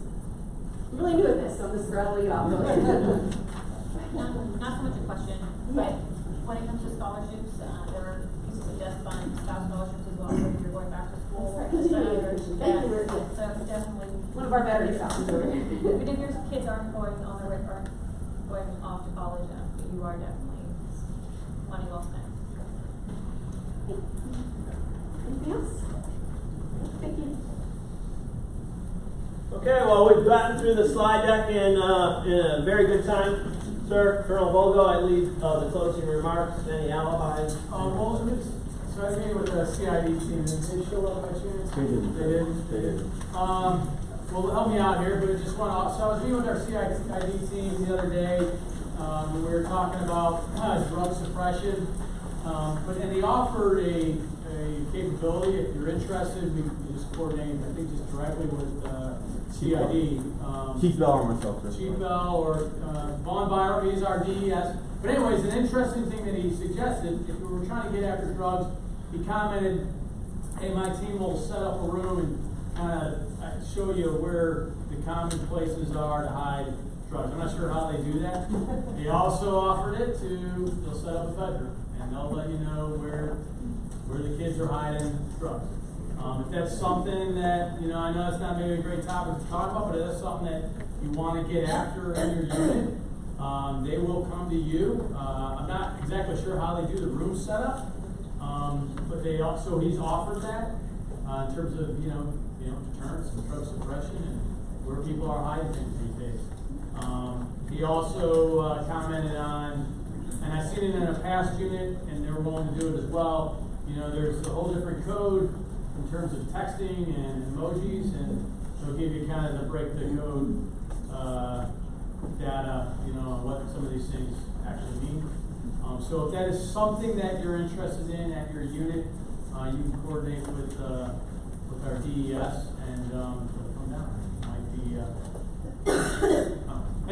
I'm really new at this, so I'm just rattling it off. Not so much a question, but when it comes to scholarships, there are pieces of desk fund, spouse scholarships as well, when you're going back to school. Thank you. So definitely. One of our veteran spouses. But if your kids aren't going on the way, or going off to college, you are definitely money well spent. Anything else? Thank you. Okay, well, we've gotten through the slide deck in a very good time. Sir, Colonel Volgo, I lead the closing remarks. Any alibis? Well, so I meeting with the CID team. Did they show up by chance? They did. Well, help me out here, but just want to. So I was meeting with our CID team the other day. We were talking about drug suppression, and they offered a capability. If you're interested, we can just coordinate. I think just directly with CID. Chief Bell or myself. Chief Bell or Vaughn Byron, he's our DES. But anyways, an interesting thing that he suggested, if we were trying to get after drugs, he commented, hey, my team will set up a room and kind of show you where the common places are to hide drugs. I'm not sure how they do that. He also offered it to, they'll set up a bedroom and they'll let you know where the kids are hiding drugs. If that's something that, I know it's not maybe a great topic to talk about, but if that's something that you want to get after in your unit, they will come to you. I'm not exactly sure how they do the room setup, but he's offered that in terms of, deterrence and drug suppression and where people are hiding things these days. He also commented on, and I've seen it in a past unit, and they were willing to do it as well. There's a whole different code in terms of texting and emojis, and they'll give you kind of the break the code data, on what some of these things actually mean. So if that is something that you're interested in at your unit, you can coordinate with our DES and come down. It might be.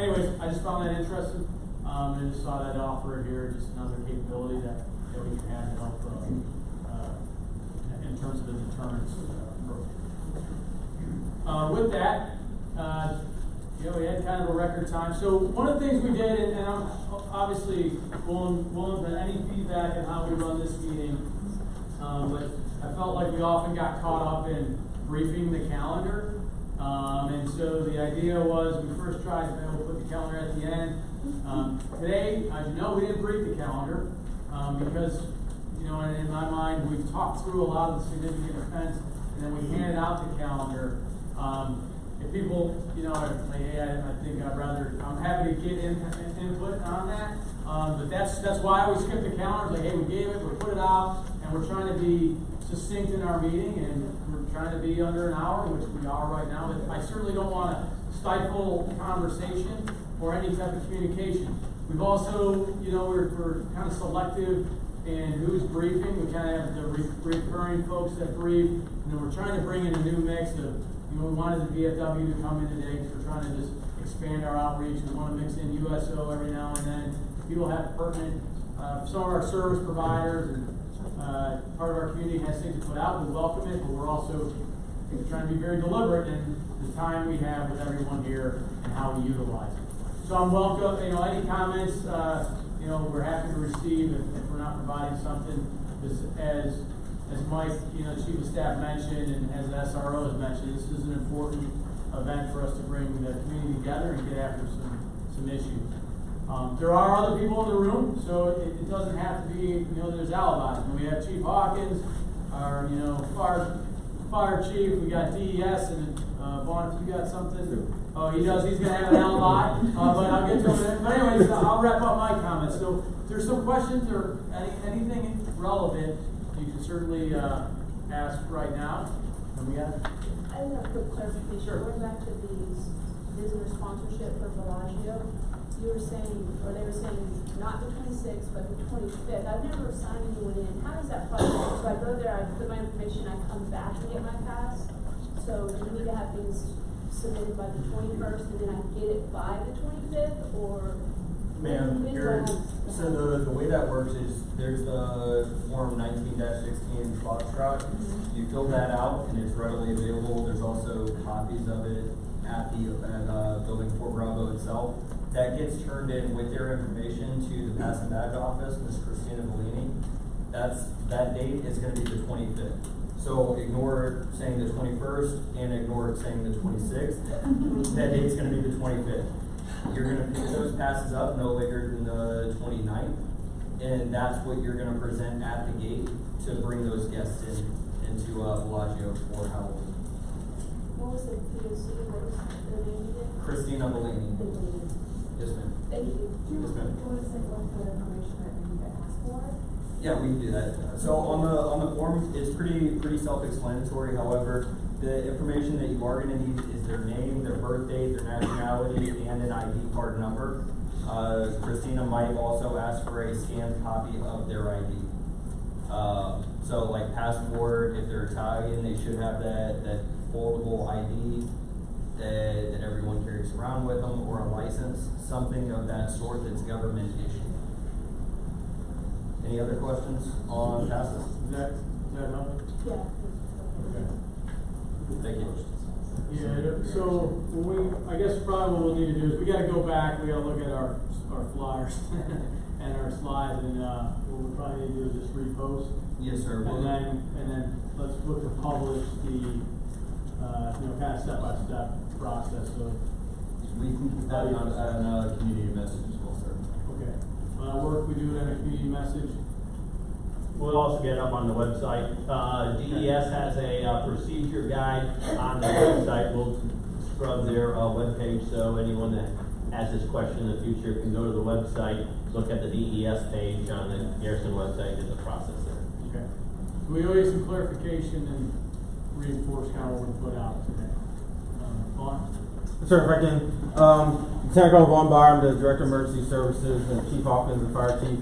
Anyways, I just found that interesting, and just saw that offer here, just another capability that we can add to help in terms of the deterrence approach. With that, we had kind of a record time. So one of the things we did, and I'm obviously willing to any feedback on how we run this meeting, but I felt like we often got caught up in briefing the calendar. And so the idea was we first tried to put the calendar at the end. Today, as you know, we didn't brief the calendar because, in my mind, we've talked through a lot of the significant events, and then we handed out the calendar. If people, are like, hey, I think I'm happy to get input on that. But that's why we skipped the calendar. Like, hey, we gave it, we put it out, and we're trying to be succinct in our meeting, and we're trying to be under an hour, which we are right now. But I certainly don't want to stifle conversation or any type of communication. We've also, we're kind of selective in who's briefing. We kind of have the recurring folks that brief, and then we're trying to bring in a new mix of, we wanted the VFW to come in today because we're trying to just expand our outreach. We want to mix in USO every now and then. People have pertinent, some of our service providers and part of our community community has things to put out, we welcome it, but we're also trying to be very deliberate in the time we have with everyone here and how we utilize it. So I'm welcome, any comments, we're happy to receive if we're not providing something. As Mike, Chief of Staff mentioned, and as the SRO has mentioned, this is an important event for us to bring the community together and get after some issues. There are other people in the room, so it doesn't have to be, there's alibis. We have Chief Hawkins, our, fire chief, we got DES, and Vaughn, if you got something. Oh, he does, he's gonna have an alibi, but I'll get to it. But anyways, I'll wrap up my comments. So if there's some questions or anything relevant, you can certainly ask right now. And we got I have a quick clarification. Sure. Going back to the visitor sponsorship for Bellagio, you were saying, or they were saying, not the 26th, but the 25th. I've never signed anyone in. How does that process work? So I go there, I put my information, I come back and get my pass. So do we need to have things submitted by the 21st and then I get it by the 25th, or? Ma'am, so the way that works is there's the form 19-16 Foxtrot. You fill that out and it's readily available. There's also copies of it at the building Fort Bravo itself. That gets turned in with their information to the Pass and Badge office, Ms. Christina Bellini. That date is going to be the 25th. So ignore saying the 21st and ignore saying the 26th. That date's going to be the 25th. You're going to pick those passes up no later than the 29th, and that's what you're going to present at the gate to bring those guests into Bellagio for Halloween. What was the POC? What was the name again? Christina Bellini. Yes, ma'am. Thank you. Yes, ma'am. Do you want to say what the information that you can ask for? Yeah, we can do that. So on the form, it's pretty self-explanatory. However, the information that you are going to need is their name, their birth date, their nationality, and an ID card number. Christina might also ask for a scanned copy of their ID. So like passport, if they're Italian, they should have that foldable ID that everyone carries around with them, or a license, something of that sort that's government issued. Any other questions on passes? Is that enough? Yeah. Okay. Thank you. Yeah, so I guess probably what we'll need to do is we gotta go back, we gotta look at our flyers and our slides, and what we probably need to do is just repost. Yes, sir. And then let's look to publish the, kind of step-by-step process of. We can put that on a community message as well, sir. Okay. Work, we do it in a community message. We'll also get it up on the website. DES has a procedure guide on the website. We'll scrub their webpage, so anyone that has this question in the future can go to the website, look at the DES page on the Garrison website, and the process there. Okay. So we always some clarification and reinforce kind of what we put out today. Vaughn? Sir, if I can, Lieutenant Colonel Vaughn Byer, I'm the Director of Emergency Services, and Chief Hawkins, the Fire Chief.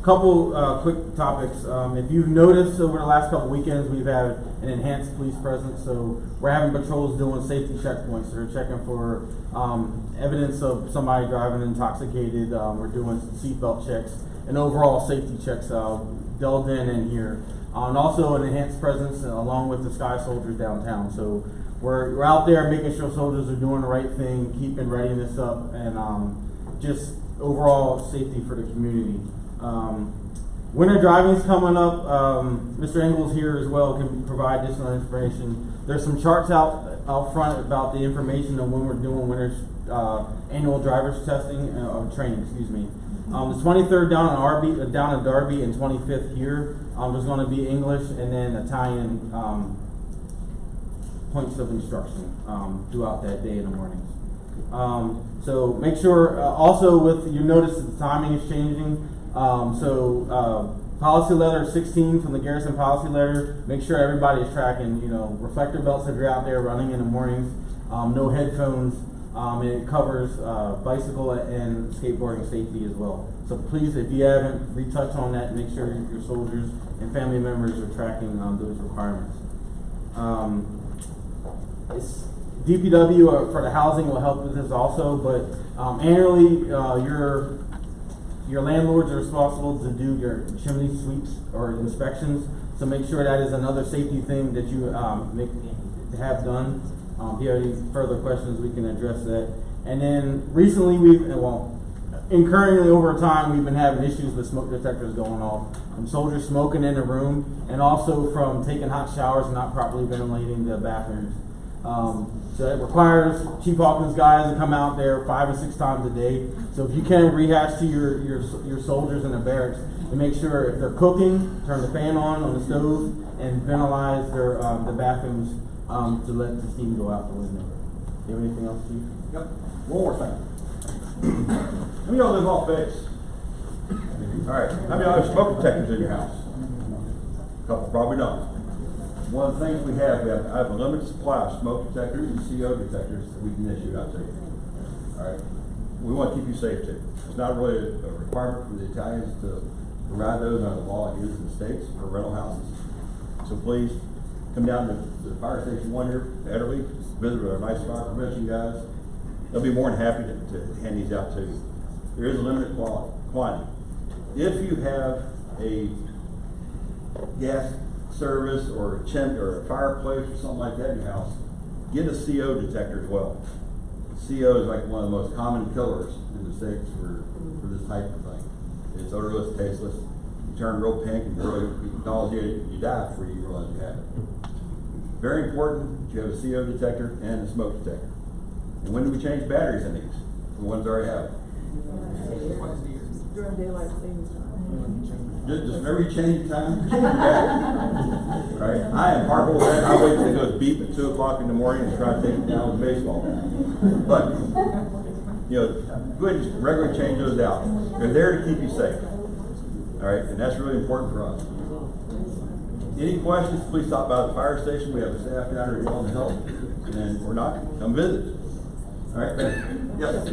Couple quick topics. If you've noticed over the last couple weekends, we've had an enhanced police presence. So we're having patrols doing safety checkpoints. They're checking for evidence of somebody driving intoxicated. We're doing seatbelt checks and overall safety checks delved in here. And also an enhanced presence along with the Sky Soldiers downtown. So we're out there making sure soldiers are doing the right thing, keeping readiness up, and just overall safety for the community. Winter driving's coming up. Mr. Engels here as well can provide additional information. There's some charts out front about the information on when we're doing winter annual driver's testing training. Excuse me. The 23rd down in Darby, and 25th here. There's going to be English and then Italian points of instruction throughout that day in the mornings. So make sure. Also, with you notice that the timing is changing. Policy letter 16 from the Garrison policy letter, make sure everybody is tracking, reflector belts if you're out there running in the mornings, no headphones, and it covers bicycle and skateboarding safety as well. So please, if you haven't retouched on that, make sure your soldiers and family members are tracking those requirements. DPW for the housing will help with this also, but annually your your landlords are responsible to do your chimney sweeps or inspections, so make sure that is another safety thing that you have done. If you have any further questions, we can address that. And then recently incurringly over time, we've been having issues with smoke detectors going off from soldiers smoking in the room, and also from taking hot showers and not properly ventilating the bathrooms. So it requires Chief Hawkins guys to come out there 5 or 6 times a day. So if you can rehash to your soldiers in the barracks and make sure if they're cooking, turn the fan on the stove and ventilize their the bathrooms to let the steam go out the window. Do you have anything else, Chief? Yep. One more thing. How many of y'all live off base? All right. How many of y'all have smoke detectors in your house? A couple probably don't. One of the things I have a limited supply of smoke detectors and CO detectors that we can issue out to you. All right. We want to keep you safe too. It's not really a requirement for the Italians to provide those under the law like it is in the States for rental houses. So please come down to the fire station 1 here, Ederly, visit with our nice fire prevention guys. They'll be more than happy to hand these out to you. There is a limited quantity. If you have a gas service or a fireplace or something like that in your house, get a CO detector as well. CO is like one of the most common killers in the States for this type of thing. It's odorless, tasteless. You turn real pink and really nauseated, you die before you realize you have it. Very important that you have a CO detector and a smoke detector. And when do we change batteries in these? The ones that already have it. During daylight savings time. Just whenever you change time, change batteries. Right? I am hardcore that. I wait till it goes beep at 2 o'clock in the morning and try to take it down with a baseball bat. But, go ahead and regularly change those out. They're there to keep you safe. All right? And that's really important for us. Any questions, please stop by the fire station. We have a staff down here willing to help. And we're not, come visit. All right, yes.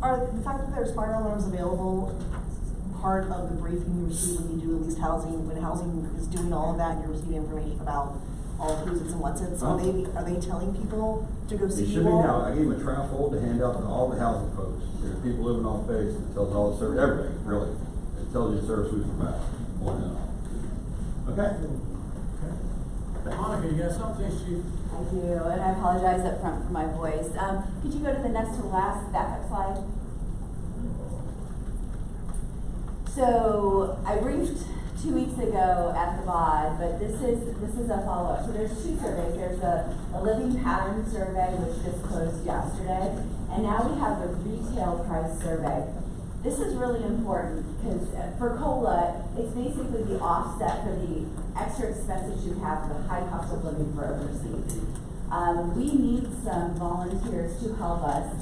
Are the fact that there's fire alarms available part of the briefing you receive when you do at least housing, when housing is doing all of that, and you're receiving information about all the who's its and what's its? Are they telling people to go see It should be now. I gave them a trifold to hand out to all the housing folks. There's people living on base that tells all the service, everything really. It tells you the service we provide. Okay. Monica, you got something? I do, and I apologize up front for my voice. Could you go to the next to last backup slide? So I briefed 2 weeks ago at the BOD, but this is a follow-up. So there's 2 surveys. There's a living pattern survey, which just closed yesterday, and now we have the retail price survey. This is really important because for COLA, it's basically the offset for the extra expenses you have for the high cost of living for overseas. We need some volunteers to help us.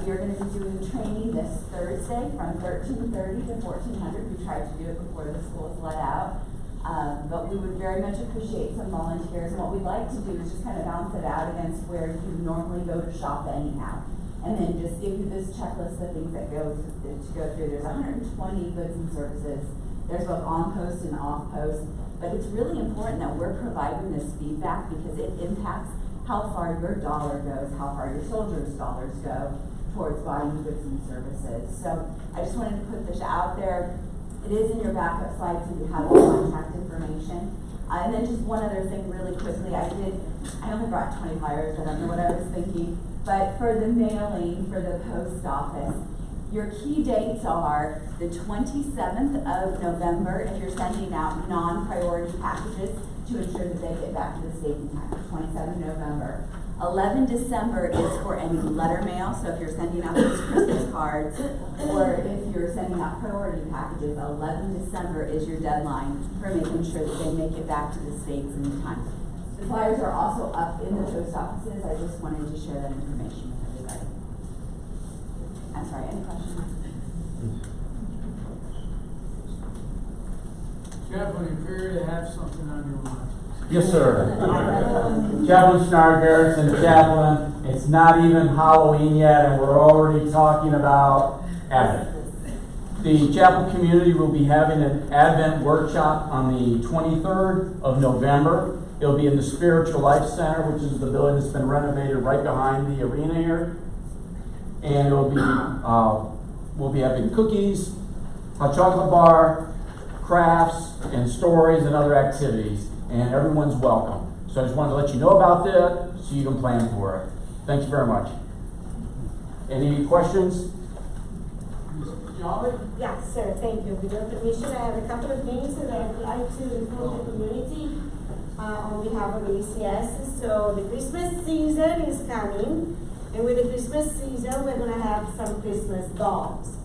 We are going to be doing training this Thursday from 13:30 to 1400. We tried to do it before the school is let out. But we would very much appreciate some volunteers. And what we'd like to do is just kind of balance it out against where you normally go to shop anyhow. And then just give you this checklist of things that to go through. There's 120 goods and services. There's both on-post and off-post. But it's really important that we're providing this feedback because it impacts how far your dollar goes, how far your soldiers' dollars go towards buying goods and services. So I just wanted to put this out there. It is in your backup slide, so you have the contact information. And then just one other thing really quickly. I only brought 20 flyers. I don't know what I was thinking. But for the mailing for the post office, your key dates are the 27th of November if you're sending out non-priority packages to ensure that they get back to the state in time, 27th November. 11 December is for any letter mail, so if you're sending out those Christmas cards or if you're sending out priority packages, 11 December is your deadline for making sure that they make it back to the states in time. The flyers are also up in the post offices. I just wanted to share that information with everybody. I'm sorry, any questions? Chaplain, you appear to have something on your mind. Yes, sir. Chaplain Schneider, Garrison, Chaplain. It's not even Halloween yet, and we're already talking about Advent. The chapel community will be having an Advent workshop on the 23rd of November. It'll be in the Spiritual Life Center, which is the building that's been renovated right behind the arena here. And it'll be We'll be having cookies, a chocolate bar, crafts, and stories and other activities, and everyone's welcome. So I just wanted to let you know about that so you can plan for it. Thank you very much. Any questions? Yes, sir, thank you. With your permission, I have a couple of things that I would like to inform the community on behalf of ACS. So the Christmas season is coming, and with the Christmas season, we're going to have some Christmas balls.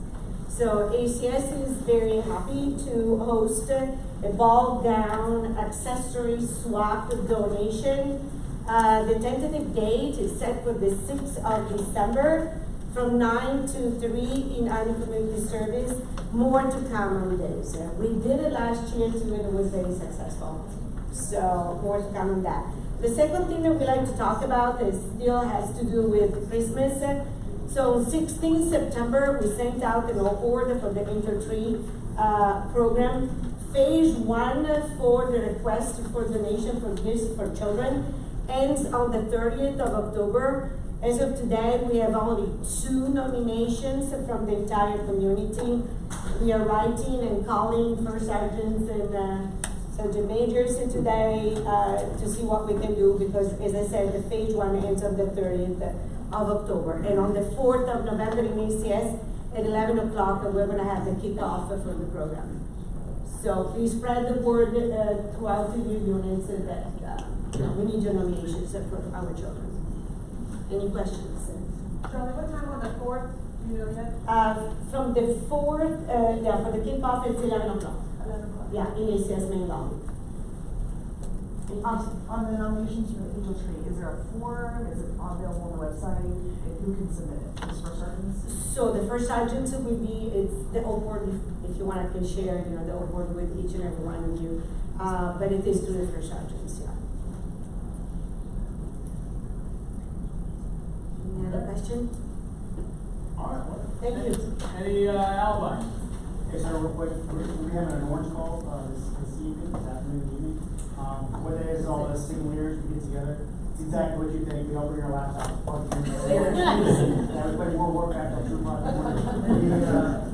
So ACS is very happy to host a ball gown accessory swap donation. The tentative date is set for the 6th of December from 9 to 3 in Army Community Service. More to come on this. We did it last year too, and it was very successful. So more to come on that. The second thing that we like to talk about is still has to do with Christmas. So on 16 September, we sent out an order for the Intertree program. Phase 1 for the request for donation for gifts for children ends on the 30th of October. As of today, we have only 2 nominations from the entire community. We are writing and calling first sergeants and sergeant majors today to see what we can do, because as I said, the phase 1 ends on the 30th of October. And on the 4th of November in ACS at 11 o'clock, we're going to have the kickoff for the program. So please spread the word throughout the units that we need your nominations for our children. Any questions? Charlie, what time on the 4th? Do you know yet? From the 4th, yeah, for the kickoff, it's 11 o'clock. 11 o'clock. Yeah, in ACS main lobby. On the nominations for the Angel Tree, is there a form? Is it available on the website? And who can submit it? Just first sergeants? So the first sergeants will be, it's the award, if you want, I can share, you know, the award with each and every one of you. But it is to the first sergeants, yeah. Any other question? All right. Thank you. Any alibis? Hey, sir, real quick, we're having an orange call this evening, this afternoon, evening. What it is all the single leaders, we get together. It's exactly what you think. We all bring our laptops, plug them in. Yeah, we play World War Craft on True Project.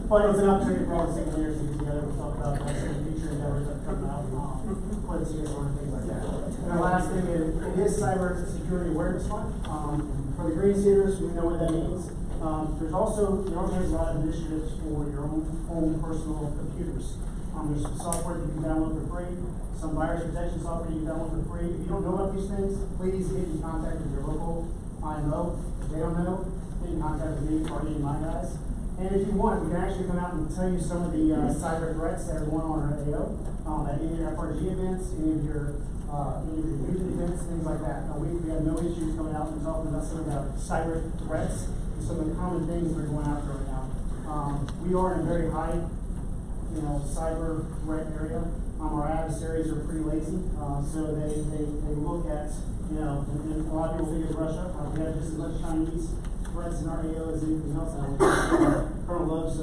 But it's an opportunity for all the single leaders to get together. We talk about some future endeavors that come out, play the CSR and things like that. And our last thing is, it is Cyber Security Awareness Month. For the Green Seaters, we know what that means. There's also, the Army has a lot of initiatives for your own personal computers. There's some software that you can download for free, some virus protection software you can download for free. If you don't know about these things, please get in contact with your local IMO. If they don't know, get in contact with me or any of my guys. And if you want, we can actually come out and tell you some of the cyber threats that are going on our AO, at any of our FRG events, any of your youth events, things like that. We have no issues coming out and talking about some of the cyber threats and some of the common things that are going out there right now. We are in a very high, cyber threat area. Our adversaries are pretty lazy, so they look at, and a lot of people think it's Russia. We have just as much Chinese threats in our AO as anything else. Colonel loves,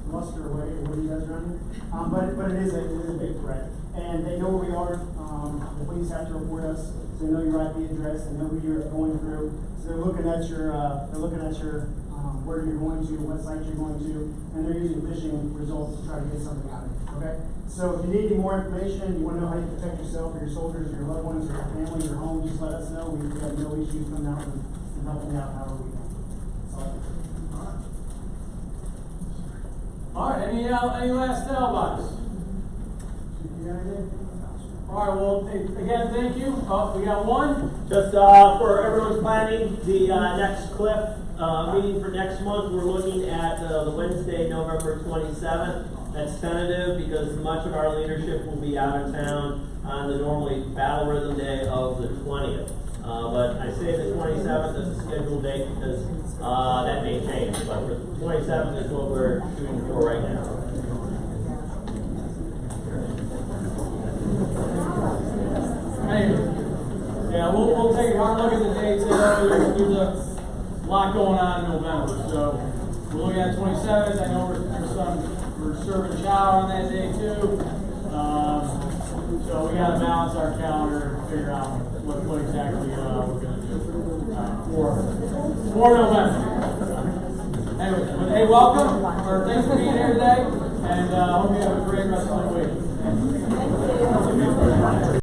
Luster or what he does around here. But it is a big threat. And they know where we are. The police have to report us, so they know your IP address, they know who you're going through. So they're looking at your, where you're going to, what sites you're going to, and they're using phishing results to try to get something out of it. Okay? So if you need any more information, you want to know how you protect yourself or your soldiers or your loved ones or your family, your home, just let us know. We have no issues coming out and helping out however we can. All right. Any last alibis? All right, well, again, thank you. We got one. Just for everyone's planning, the next CLIF meeting for next month, we're looking at the Wednesday, November 27th. That's tentative because much of our leadership will be out of town on the normally battle rhythm day of the 20th. But I say the 27th is a scheduled date because that may change. But for the 27th is what we're shooting for right now. Yeah, we'll take a hard look at the dates. There's a lot going on in November, so we're looking at 27th. I know we're serving chow on that day too. So we got to balance our calendar and figure out what exactly we're going to do for November. Anyway. Hey, welcome, or thanks for being here today, and hope you have a great rest of the week.